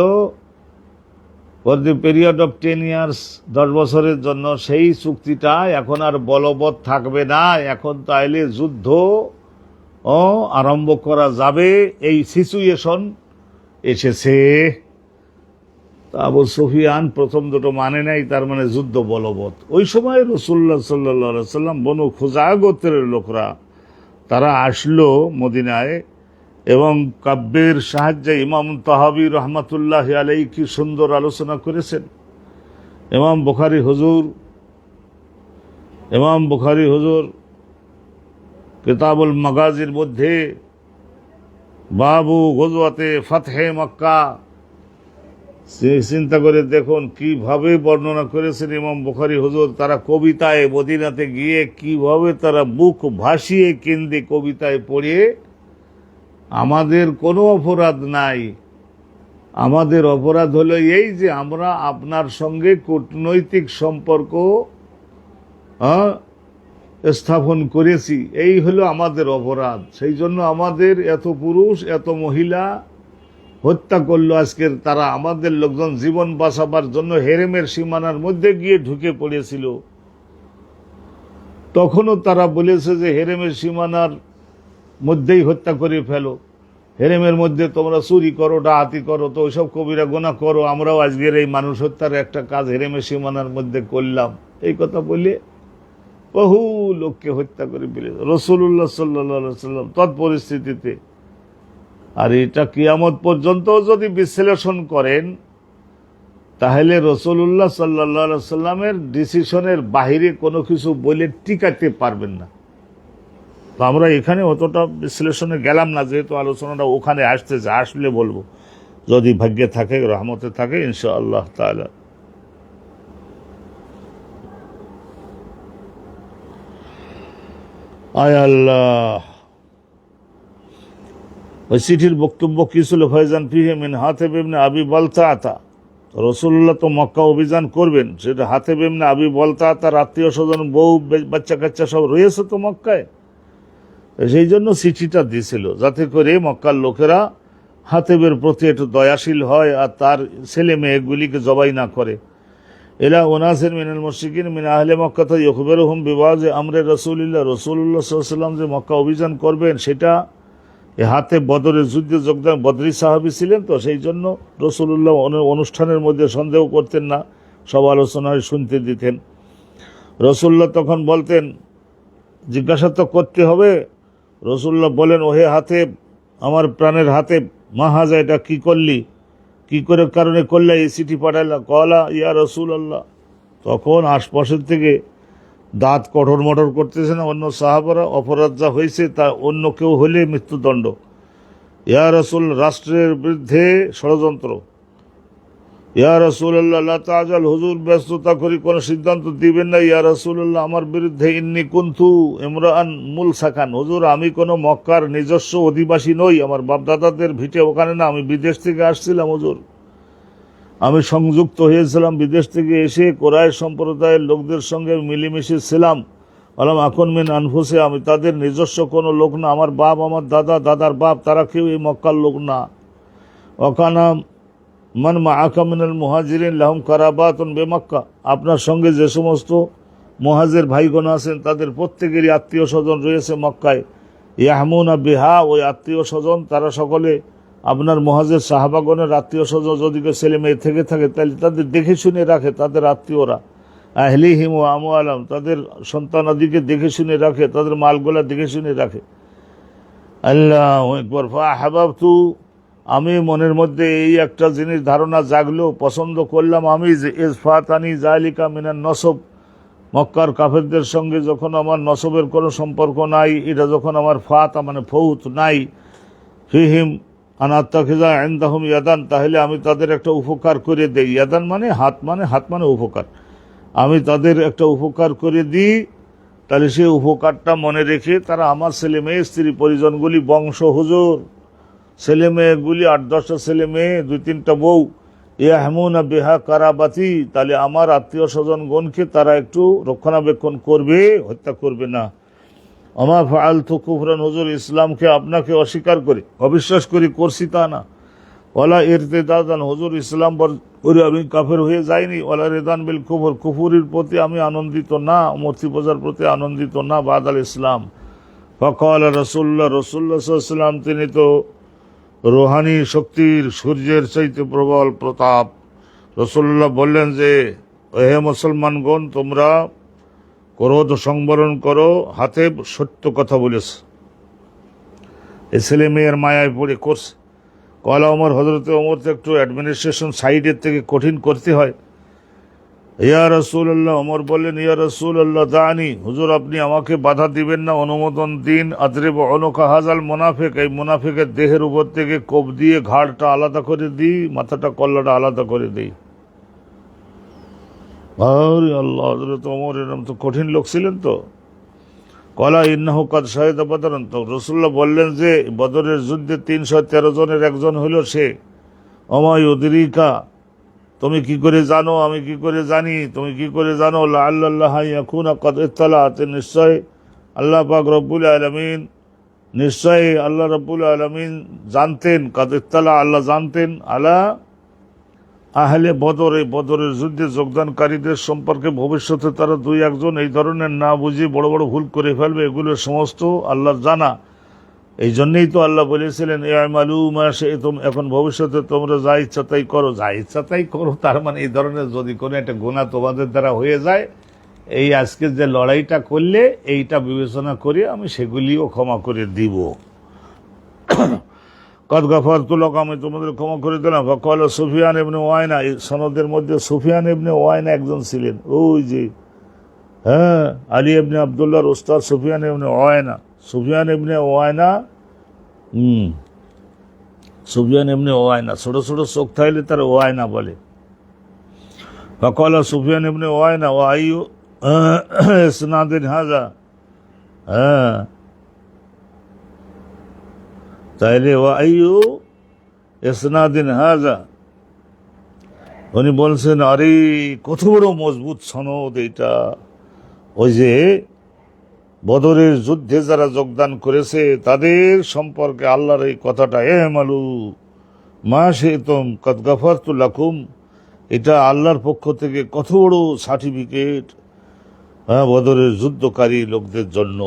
for the period of 10 years, 10 বছরের জন্য, সেই চুক্তিটা এখন আর বলবৎ থাকবে না। এখন তাইলে যুদ্ধ আরম্ভ করা যাবে, এই সিচুয়েশন এসেছে। আবু সুফিয়ান প্রথম দুটো মানে নাই, তার মানে যুদ্ধ বলবৎ। ওই সময় রাসূলুল্লাহ সাল্লাল্লাহু আলাইহি ওয়াসাল্লাম বনু খুজাআ গোত্রের লোকরা তারা আসলো মদিনায়, এবং কাব্যের সাহায্যে ইমাম তাহাবী রহমাতুল্লাহি আলাইহি কি সুন্দর আলোচনা করেছেন। ইমাম বুখারী হুজুর কিতাবুল মাগাজির মধ্যে বাবু গজওয়াতে ফাতহে মক্কা, চিন্তা করে দেখুন কিভাবে বর্ণনা করেছেন ইমাম বুখারী হুজুর। তারা কবিতায় মদিনাতে গিয়ে কিভাবে তারা বুক ভাসিয়ে কেন্দে কবিতায় পড়ে, আমাদের কোনো অপরাধ নাই, আমাদের অপরাধ হলো এই যে আমরা আপনার সঙ্গে কূটনৈতিক সম্পর্ক স্থাপন করেছি, এই হলো আমাদের অপরাধ। সেই জন্য আমাদের এত পুরুষ এত মহিলা হত্যা করলো আজকের তারা। আমাদের লোকজন জীবন বাঁচাবার জন্য হেরেমের সীমানার মধ্যে গিয়ে ঢুকে পড়েছিল, তখনও তারা বলেছে যে হেরেমের সীমানার মধ্যেই হত্যা করে ফেলো, হেরেমের মধ্যে তোমরা চুরি করো, ডাকাতি করো, তো ওইসব কবিরা গুনাহ করো, আমরাও আজকের এই মানুষ হত্যার একটা কাজ হেরেমের সীমানার মধ্যে করলাম। এই কথা বলে বহু লোককে হত্যা করে ফেলেছে রাসূলুল্লাহ সাল্লাল্লাহু আলাইহি ওয়াসাল্লাম তৎপরিস্থিতিতে। আর এটা কিয়ামত পর্যন্ত যদি বিশ্লেষণ করেন, তাহলে রাসূলুল্লাহ সাল্লাল্লাহু আলাইহি ওয়াসাল্লামের ডিসিশনের বাহিরে কোনো কিছু বলে টিকাতে পারবেন না। তো আমরা এখানে অতটা বিশ্লেষণে গেলাম না, যেহেতু আলোচনাটা ওখানে আসতেছে, আসলে বলবো যদি ভাগ্যে থাকে, রহমতে থাকে ইনশাআল্লাহ তাআলা। আয় আল্লাহ। ওই চিঠির বক্তব্য কি ছিল? ফয়জান ফিহি মিন হাতিব ইবনে আবি বালতাআতা, রাসূলুল্লাহ তো মক্কা অভিযান করবেন, সেটা হাতিব ইবনে আবি বালতাআতার আত্মীয় স্বজন, বউ বাচ্চা কাচ্চা সব রয়েছে তো মক্কায়, সেই জন্য চিঠিটা দিয়েছিল যাতে করে মক্কার লোকেরা হাতিবের প্রতি একটু দয়াশীল হয় আর তার ছেলে মেয়েগুলিকে জবাই না করে। এলা উনাসির মিনাল মুশরিকিন মিন আহলে মক্কা ইখবিরুহুম বিওয়াজি আমরে রাসূলিল্লাহ, রাসূলুল্লাহ সাল্লাল্লাহু আলাইহি ওয়াসাল্লাম যে মক্কা অভিযান করবেন, সেটা হাতে বদরের যুদ্ধে যোগদান, বদরি সাহাবী ছিলেন, তো সেই জন্য রাসূলুল্লাহ অনুষ্ঠানের মধ্যে সন্দেহ করতেন না, সব আলোচনায় শুনতে দিতেন। রাসূলুল্লাহ তখন বলতেন, জিজ্ঞাসা তো করতে হবে। রাসূলুল্লাহ বলেন, ওহে হাতেব, আমার প্রাণের হাতেব, মা হাজা, এটা কি করলি, কি করে কারণে করলে এই চিঠি পাঠাইলা? কলা ইয়া রাসূলুল্লাহ। তখন আশপাশের থেকে দাঁত কঠোর মটর করতেছে না অন্য সাহাবারা, অপরাধ যা হয়েছে তা অন্য কেউ হলে মৃত্যুদণ্ড। ইয়া রাসূল, রাষ্ট্রের বিরুদ্ধে ষড়যন্ত্র। ইয়া রাসূলুল্লাহ লা তাজাল, হুজুর ব্যস্ততা করি কোনো সিদ্ধান্ত দিবেন না। ইয়া রাসূলুল্লাহ, আমার বিরুদ্ধে ইন্নী কুনতু ইমরাআন মুলসাকান, হুজুর আমি কোনো মক্কার নিজস্ব অধিবাসী নই, আমার বাপদাদাদের ভিটে ওখানে না, আমি বিদেশ থেকে আসছিলাম হুজুর, আমি সংযুক্ত হয়েছিলাম বিদেশ থেকে এসে কোরাইশ সম্প্রদায়ের লোকদের সঙ্গে মিলেমিশে ছিলাম। আলাম আকুন মিন আনফুসে, আমি তাদের নিজস্ব কোনো লোক না, আমার বাপ, আমার দাদা, দাদার বাপ, তারা কেউ এই মক্কার লোক না। ওখানা মান মাআকা মিনাল মুহাজিরিন লাহুম কারাবাতুন বিমক্কা, আপনার সঙ্গে যে সমস্ত মুহাজির ভাইগণ আছেন তাদের প্রত্যেকেরই আত্মীয় স্বজন রয়েছে মক্কায়। ইয়াহমুনা বিহা, ওই আত্মীয় স্বজন তারা সকলে আপনার মুহাজির সাহাবাগণের আত্মীয় স্বজন, যদি কেউ ছেলে মেয়ে থেকে থাকে তাহলে তাদের দেখে শুনে রাখে, তাদের আত্মীয়রা। আহলিহিম ও আমওয়ালাহুম, তাদের সন্তানাদিকে দেখে শুনে রাখে, তাদের মালগুলা দেখে শুনে রাখে। আল্লাহু আকবার। ফাহাবাবতু, আমি মনের মধ্যে এই একটা জিনিস ধারণা জাগলো, পছন্দ করলাম আমি, যে ইজফাতানি জালিকা মিনান নসব, মক্কার কাফেরদের সঙ্গে যখন আমার নসবের কোনো সম্পর্ক নাই, এটা যখন আমার ফাতা মানে ফৌত নাই, ফিহিম আনাত্তাখিজা ইনদাহুম ইয়াদান, তাহলে আমি তাদের একটা উপকার করে দেই। ইয়াদান মানে হাত, মানে উপকার। আমি তাদের একটা উপকার করে দিই, তাহলে সেই উপকারটা মনে রেখে তারা আমার ছেলে মেয়ে স্ত্রী পরিজনগুলি, বংশ হুজুর ছেলে মেয়েগুলি 8-10টা ছেলে মেয়ে 2-3টা বউ, ইয়াহমুনা বিহা কারাবাতি, তাহলে আমার আত্মীয় স্বজনগণকে তারা একটু রক্ষণাবেক্ষণ করবে, হত্যা করবে না। আমা ফাআলতু কুফরান, হুজুর ইসলামকে আপনাকে অস্বীকার করে অবিশ্বাস করি করছি তা না। ওয়ালা ইরতিদাদান, হুজুর ইসলাম করে আমি কাফের হয়ে যাইনি। ওয়ালা রেদান বিল কুফর, কুফুরির প্রতি আমি আনন্দিত না, মূর্তি পূজার প্রতি আনন্দিত না বাদাল ইসলাম। ফাকাল রাসূলুল্লাহ, রাসূলুল্লাহ সাল্লাল্লাহু আলাইহি ওয়াসাল্লাম, তিনি তো রোহানি শক্তির সূর্যের চাইতে প্রবল প্রতাপ। রাসূলুল্লাহ বললেন যে, হে মুসলমানগণ, তোমরা ক্রোধ সংবরণ করো, হাতে সত্য কথা বলেছে, এই ছেলে মেয়ের মায়ায় পড়ে করছে। কলা ওমর, হজরতে ওমর তো একটু অ্যাডমিনিস্ট্রেশন সাইডের থেকে কঠিন করতে হয়। ইয়া রাসূলুল্লাহ, ওমর বললেন, ইয়া রাসূলুল্লাহ দানি, হুজুর আপনি আমাকে বাধা দিবেন না, অনুমোদন দিন। আদরিব উনুকা হাযাল মুনাফিক, এই মুনাফিকের দেহের উপর থেকে কোপ দিয়ে ঘাড়টা আলাদা করে দিই, মাথাটা কল্লাটা আলাদা করে দিই। আরে আল্লাহ, হযরত ওমর এরকম তো কঠিন লোক ছিলেন তো। কলা ইন্নাহু কাদ শাহিদা বদরান, তো রাসূলুল্লাহ বললেন যে বদরের যুদ্ধে 313 জনের একজন হইল সে। ওমা ইউদরিকা, তুমি কি করে জানো, আমি কি করে জানি, তুমি কি করে জানো? লাআল্লাল্লাহ ইয়াকুনা কাদ ইত্তালাআত, নিশ্চয় আল্লাহ পাক রব্বুল আলামিন, নিশ্চয় আল্লাহ রব্বুল আলামিন জানতেন, কাদ ইত্তালা, আল্লাহ জানতেন, আলা আহলে বদর, এই বদরের যুদ্ধে যোগদানকারীদের সম্পর্কে ভবিষ্যতে তারা 2-1 এই ধরনের না বুঝে বড় বড় ভুল করে ফেলবে, এগুলো সমস্ত আল্লাহর জানা। এই জন্যই তো আল্লাহ বলেছিলেন, ইআমালু মা শি'তুম, এখন ভবিষ্যতে তোমরা যা ইচ্ছা তাই করো, যা ইচ্ছা তাই করো। তার মানে এই ধরনের যদি কোনো একটা গুনাহ তোমাদের দ্বারা হয়ে যায়, এই আজকে যে লড়াইটা করলে এইটা বিবেচনা করে আমি সেগুলিও ক্ষমা করে দিব। কদ গাফারতু লাকা, আমি তোমাদের ক্ষমা করে দিলাম। ফাকাল সুফিয়ান ইবনে ওয়াইনা, এই সনদের মধ্যে সুফিয়ান ইবনে ওয়াইনা একজন ছিলেন, ওই যে আলী ইবনে আব্দুল্লাহর উস্তাদ সুফিয়ান ইবনে ওয়াইনা। সুফিয়ান ইবনে ওয়াইনা, সুফিয়ান ইবনে ওয়াইনা, ছোট ছোট চোখ থাকলে তার ওয়াইনা বলে। ফাকাল সুফিয়ান ইবনে ওয়াইনা, ওয়া আইয়ু ইসনাদিন হাযা, তাইলে ওয়া আইয়ু ইসনাদিন হাযা, উনি বলছেন, আরে কত বড় মজবুত সনদ এইটা। ওই যে বদরের যুদ্ধে যারা যোগদান করেছে তাদের সম্পর্কে আল্লাহর এই কথাটা, ইআমালু মা শি'তুম কাদ গাফারতু লাকুম, এটা আল্লাহর পক্ষ থেকে কত বড় সার্টিফিকেট বদরের যুদ্ধকারী লোকদের জন্য।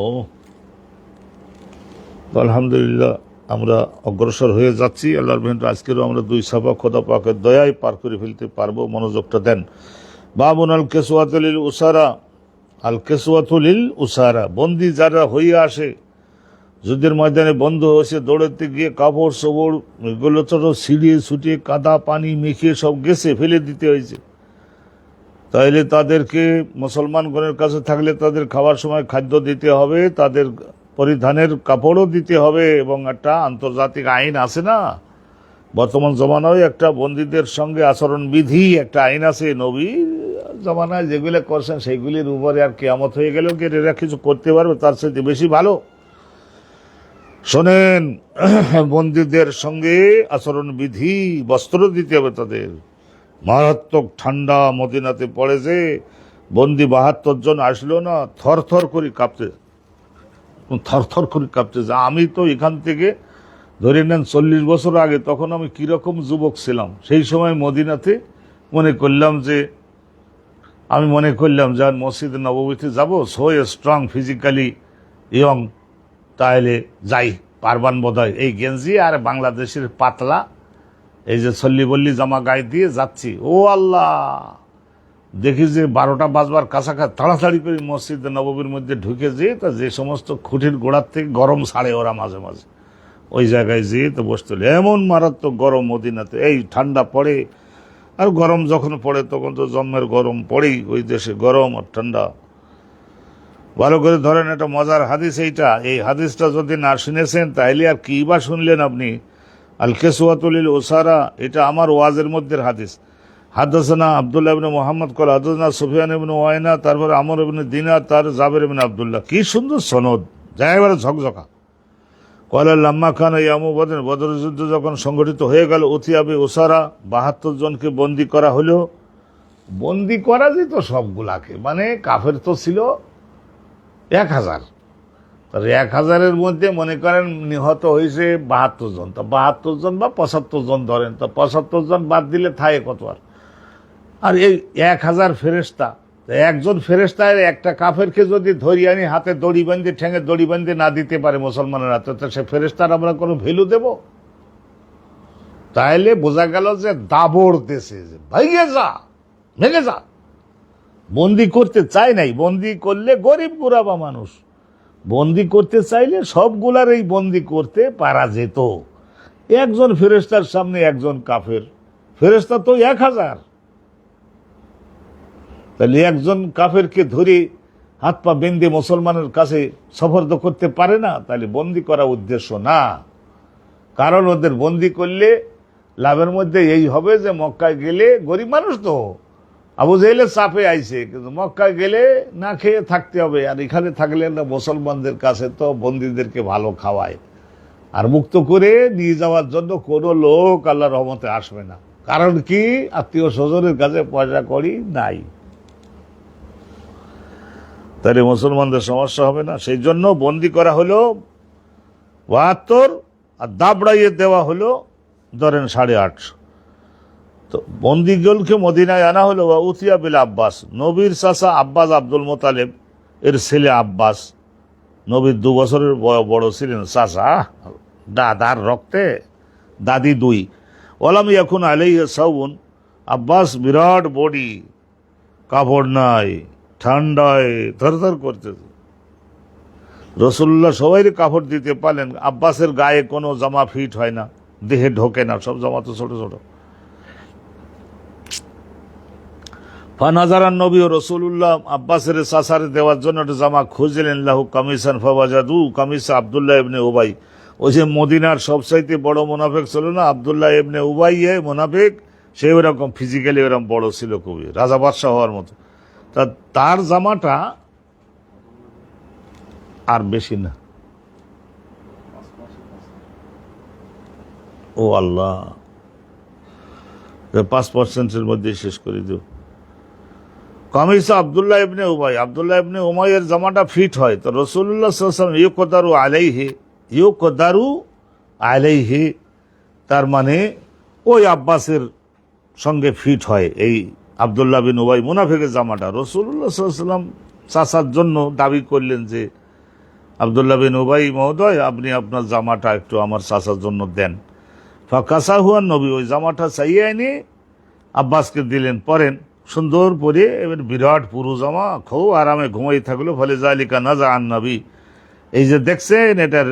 আলহামদুলিল্লাহ, আমরা অগ্রসর হয়ে যাচ্ছি। আল্লাহর মেহেরবানিতে আজকেরও আমরা 2 সাফা খোদা পাকের দয়ায় পার করে ফেলতে পারবো। মনোযোগটা দেন। বাবুন আল কিসওয়াতু লিল উসারা, আল কিসওয়াতু লিল উসারা, বন্দি যারা হয়ে আসে যুদ্ধের ময়দানে, বন্ধ হয়েছে, দৌড়াতে গিয়ে কাপড় চোপড় এগুলো তো ছিঁড়িয়ে ছুটিয়ে কাদা পানি মেখে সব গেছে ফেলে দিতে হয়েছে। তাইলে তাদেরকে মুসলমানগণের কাছে থাকলে তাদের খাওয়ার সময় খাদ্য দিতে হবে, তাদের পরিধানের কাপড়ও দিতে হবে, এবং একটা আন্তর্জাতিক আইন আছে না, বর্তমান জমানায় একটা বন্দীদের সঙ্গে আচরণ বিধি একটা আইন আছে। নবী জমানায় যেগুলো করছেন সেইগুলির উপরে আর কিয়ামত হয়ে গেলেও কি এরা কিছু করতে পারবে, তার সাথে বেশি ভালো। শোনেন, বন্দীদের সঙ্গে আচরণ বিধি, বস্ত্র দিতে হবে তাদের। মারাত্মক ঠান্ডা মদিনাতে পড়েছে, বন্দি 72 জন আসলো না, থরথর করে কাঁপতে, থরথর করে কাঁপতেছে। আমি তো এখান থেকে ধরে নেন 40 বছর আগে, তখন আমি কিরকম যুবক ছিলাম, সেই সময় মদিনাতে মনে করলাম যে আর মসজিদ নববীতে যাব, সো স্ট্রং ফিজিক্যালি ইয়ং, তাহলে যাই পারবান বোধহয়। এই গেঞ্জি আর বাংলাদেশের পাতলা এই যে ছল্লি বল্লি জামা গায়ে দিয়ে যাচ্ছি। ও আল্লাহ, দেখি যে 12টা বাজবার কাছাকাছি তাড়াতাড়ি করে মসজিদ নববীর মধ্যে ঢুকে যেয়ে তা যে সমস্ত খুঁটির গোড়ার থেকে গরম ছাড়ে ওরা মাঝে মাঝে, ওই জায়গায় যেয়ে তো বসতে হলো। এমন মারাত্মক গরম মদিনাতে, এই ঠান্ডা পড়ে, আর গরম যখন পড়ে তখন তো জন্মের গরম পড়েই, ওই দেশে গরম আর ঠান্ডা। ভালো করে ধরেন, একটা মজার হাদিস এইটা, এই হাদিসটা যদি না শুনেছেন তাহলে আর কি বা শুনলেন আপনি। আল কিসওয়াতু লিল উসারা, এটা আমার ওয়াজের মধ্যে হাদিস। হাদাসানা আব্দুল্লাহ ইবনে মুহাম্মদ কল হাদাসানা সুফিয়ান ইবনে ওয়াইনা, তারপরে আমর ইবনে দিনার, তার জাবের ইবনে আব্দুল্লাহ। কি সুন্দর সনদ, যায় এবারে ঝকঝকা। কয়লা লাম্মা খান ইয়ামু বদর, বদর যুদ্ধ যখন সংগঠিত হয়ে গেল, অতিয়াবে ওসারা 72 জনকে বন্দি করা হলো। বন্দি করা যেত সবগুলাকে, মানে কাফের তো ছিল 1000, তার 1000-এর মধ্যে মনে করেন নিহত হয়েছে 72 জন, তো 72 জন বা 75 জন ধরেন, তো 75 জন বাদ দিলে থাকে কত আর এই 1000 ফেরেশতা, একজন ফেরেশতার একটা কাফেরকে যদি ধরি আনি হাতে দড়ি বাঁধে, ঠেঙে দড়ি বাঁধে না দিতে পারে মুসলমানের হাতে, তো সে ফেরেশতার আমরা কোনো ভ্যালু দেব? তাইলে বোঝা গেল যে দাবড় দেশে ভাইগে যা, ভেঙে যা। বন্দি করতে চাই নাই, বন্দি করলে গরিব গুরাবা মানুষ, বন্দি করতে চাইলে সবগুলার এই বন্দি করতে পারা যেত। একজন ফেরেশতার সামনে একজন কাফের, ফেরেশতা তো 1000, তাহলে একজন কাফেরকে ধরে হাত পা বেঁধে মুসলমানের কাছে সফর্দ করতে পারে না, তাহলে বন্দি করা উদ্দেশ্য না। কারণ ওদের বন্দি করলে লাভের মধ্যে এই হবে যে মক্কায় গেলে, গরিব মানুষ তো, আবু জেহেলের চাপে আইছে, কিন্তু মক্কায় গেলে না খেয়ে থাকতে হবে, আর এখানে থাকলে না মুসলমানদের কাছে তো বন্দীদেরকে ভালো খাওয়ায়, আর মুক্ত করে নিয়ে যাওয়ার জন্য কোনো লোক আল্লাহর রহমতে আসবে না। কারণ কি, আত্মীয় স্বজনের কাছে পয়সা করি নাই, তাহলে মুসলমানদের সমস্যা হবে না। সেই জন্য বন্দি করা হলো 72, আর দাবড়াইয়ে দেওয়া হলো ধরেন 850। তো বন্দিগুলকে মদিনায় আনা হলো। উতিয়া বিল আব্বাস, নবীর চাচা আব্বাস আব্দুল মোতালেব এর ছেলে আব্বাস, নবীর 2 বছরের বড় ছিলেন। চাচা দাদার রক্তে দাদি 2। ওলাম এখন আলাই সাউন, আব্বাস বিরাট বডি, কাপড় নাই, ঠান্ডায় থরথর করতেছে। রসুল্লাহ সবাই কাপড় দিতে পারলেন, আব্বাসের গায়ে কোনো জামা ফিট হয় না, দেহে ঢোকে না, সব জামা তো ছোট ছোট। ফানাজারান নবী ও রসুল্লাহ আব্বাসের চাচারে দেওয়ার জন্য একটা জামা খুঁজলেন, লাহু কামিসান ফাওয়াজাদু কামিসা আব্দুল্লাহ ইবনে উবাই। ওই যে মদিনার সবচাইতে বড় মুনাফিক ছিল না আব্দুল্লাহ ইবনে উবাই, মুনাফিক, সে ওরকম ফিজিক্যালি ওরকম বড় ছিল, খুবই রাজা বাদশাহ হওয়ার মতো। তা তার জামাটা আর বেশি না, ও আল্লাহ, 5%-এর মধ্যে শেষ করে দিও। কামিসা আব্দুল্লাহ ইবনে উবাই, আব্দুল্লাহ ইবনে উমাইয়ের জামাটা ফিট হয়, তো রাসূলুল্লাহ সাল্লাল্লাহু আলাইহি ওয়াসাল্লাম ইউকদারু আলাইহি, তার মানে ওই আব্বাসের সঙ্গে ফিট হয় এই আব্দুল্লাহ বিন উবাই মুনাফিকের জামাটা। রাসূলুল্লাহ সাল্লাল্লাহু আলাইহি ওয়াসাল্লাম চাচার জন্য দাবি করলেন যে আব্দুল্লাহ বিন উবাই মহোদয়, আপনি আপনার জামাটা একটু আমার চাচার জন্য দেন। ফাকাসাহুয়ান নবী, ওই জামাটা চাইয়ে এনে আব্বাসকে দিলেন, পরেন, সুন্দর পরে, এবার বিরাট পুরু জামা, খুব আরামে ঘুমাই থাকলো। ফলে জালিকা নাজা আন নবী, এই যে দেখছেন এটার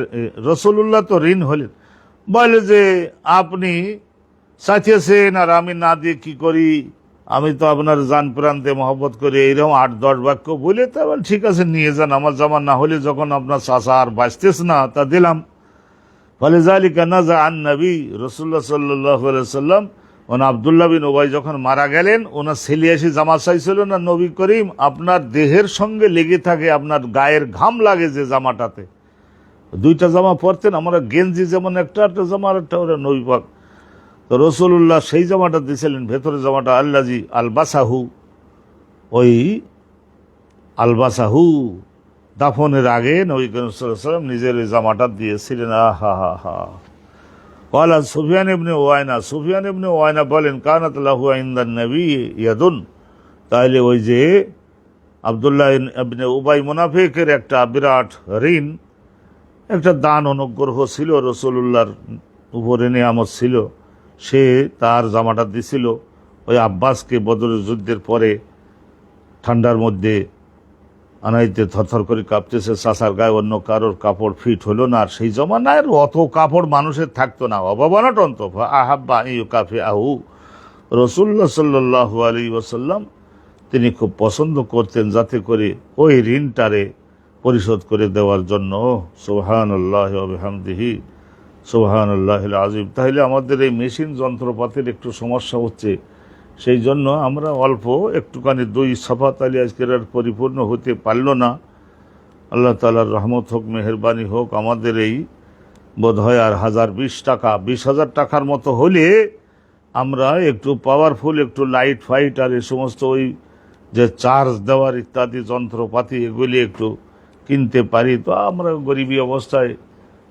রাসূলুল্লাহ তো ঋণ হলেন, বলে যে আপনি চাইতেছেন আর আমি না দিয়ে কি করি, আমি তো আপনার জান প্রান্তে মহব্বত করি, এইরকম 8-10 বাক্য বলে, তা বল ঠিক আছে নিয়ে যান, আমার জামা না হলে যখন আপনার চাচা আর বাঁচতেছ না তা দিলাম। ফলে জালিকা নাজা আন নবী, রাসূলুল্লাহ সাল্লাল্লাহু আলাইহি ওয়াসাল্লাম ওনা আব্দুল্লাহ বিন উবাই যখন মারা গেলেন, ওনার ছেলে এসে জামা চাইছিল না, নবী করিম আপনার দেহের সঙ্গে লেগে থাকে, আপনার গায়ের ঘাম লাগে যে জামাটাতে, 2টা জামা পরতেন, আমরা গেঞ্জি যেমন একটা জামা আর একটা, ওরা নবী পাক। তো রাসূলুল্লাহ সেই জামাটা দিয়েছিলেন, ভেতরের জামাটা আল্লাজি আলবাসাহু, ওই আলবাসাহু দাফনের আগে নবী করিম সাল্লাল্লাহু আলাইহি ওয়াসাল্লাম নিজের ওই জামাটা দিয়েছিলেন। আহা হা হা। ক্বালা সুফিয়ান ইবনে ওয়াইনা, সুফিয়ান ইবনে ওয়াইনা বলেন, কানাত লাহু ইনদান নবী ইয়াদুন, তাহলে ওই যে আব্দুল্লাহ ইবনে উবাই মুনাফিকের একটা বিরাট ঋণ, একটা দান অনুগ্রহ ছিল, রাসূলুল্লাহর উপরে নিয়ামত ছিল, সে তার জামাটা দিছিল ওই আব্বাসকে। বদরের যুদ্ধের পরে ঠান্ডার মধ্যে আনাইতে থরথর করে কাঁপতেছে, চাচার গায়ে অন্য কারোর কাপড় ফিট হলো না, আর সেই জমানায় অত কাপড় মানুষের থাকতো না, অভাবনাটন তো। আহাব্বা ইউকাফি আহু, রাসূলুল্লাহ সাল্লাল্লাহু আলাইহি ওয়াসাল্লাম তিনি খুব পছন্দ করতেন যাতে করে ওই ঋণটারে পরিশোধ করে দেওয়ার জন্য। সুবহানাল্লাহি ওয়া বিহামদিহি সুবহানাল্লাহিল আযীম। তাহলে আমাদের এই মেশিন যন্ত্রপাতির একটু সমস্যা হচ্ছে, সেই জন্য আমরা অল্প একটুখানি 2 সাফা তালি আজকের আর পরিপূর্ণ হতে পারল না। আল্লাহ তাআলার রহমত হোক, মেহেরবানি হোক। আমাদের এই বোধ হয় আর 1020 টাকা, 20,000 টাকার মতো হলে আমরা একটু পাওয়ারফুল, একটু লাইট ফাইট আর এই সমস্ত ওই যে চার্জ দেওয়ার ইত্যাদি যন্ত্রপাতি এগুলি একটু কিনতে পারি। তো আমরা গরিবী অবস্থায়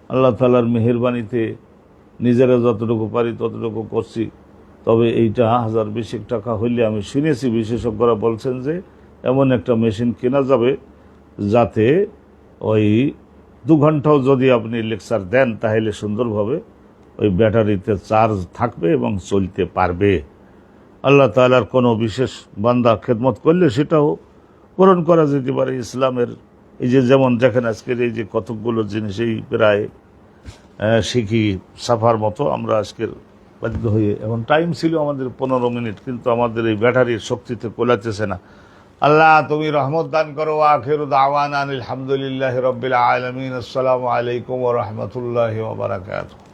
আল্লাহ তাআলার মেহেরবানিতে নিজেরা যতটুকু পারি ততটুকু করছি। তবে এইটা 1020 টাকা হইলে আমি শুনেছি বিশেষজ্ঞরা বলছেন যে এমন একটা মেশিন কেনা যাবে যাতে ওই 2 ঘন্টাও যদি আপনি লেকচার দেন তাহলে সুন্দরভাবে ওই ব্যাটারিতে চার্জ থাকবে এবং চলতে পারবে। আল্লাহ তাআলার কোনো বিশেষ বান্দা খেদমত করলে সেটাও পূরণ করা যেতে পারে। ইসলামের এই যে যেমন দেখেন আজকের এই যে কতকগুলো জিনিস এই প্রায় শিখি সাফার মতো আমরা আজকের বাধ্য হয়ে, এখন টাইম ছিল আমাদের 15 মিনিট, কিন্তু আমাদের এই ব্যাটারির শক্তিতে কোলাতেছে না। আল্লাহ তুমি রহমত দান করো। আখিরু দাওয়ানা আলহামদুলিল্লাহি রাব্বিল আলামিন। আসসালামু আলাইকুম ওয়া রাহমাতুল্লাহি ওয়া বারাকাতুহু।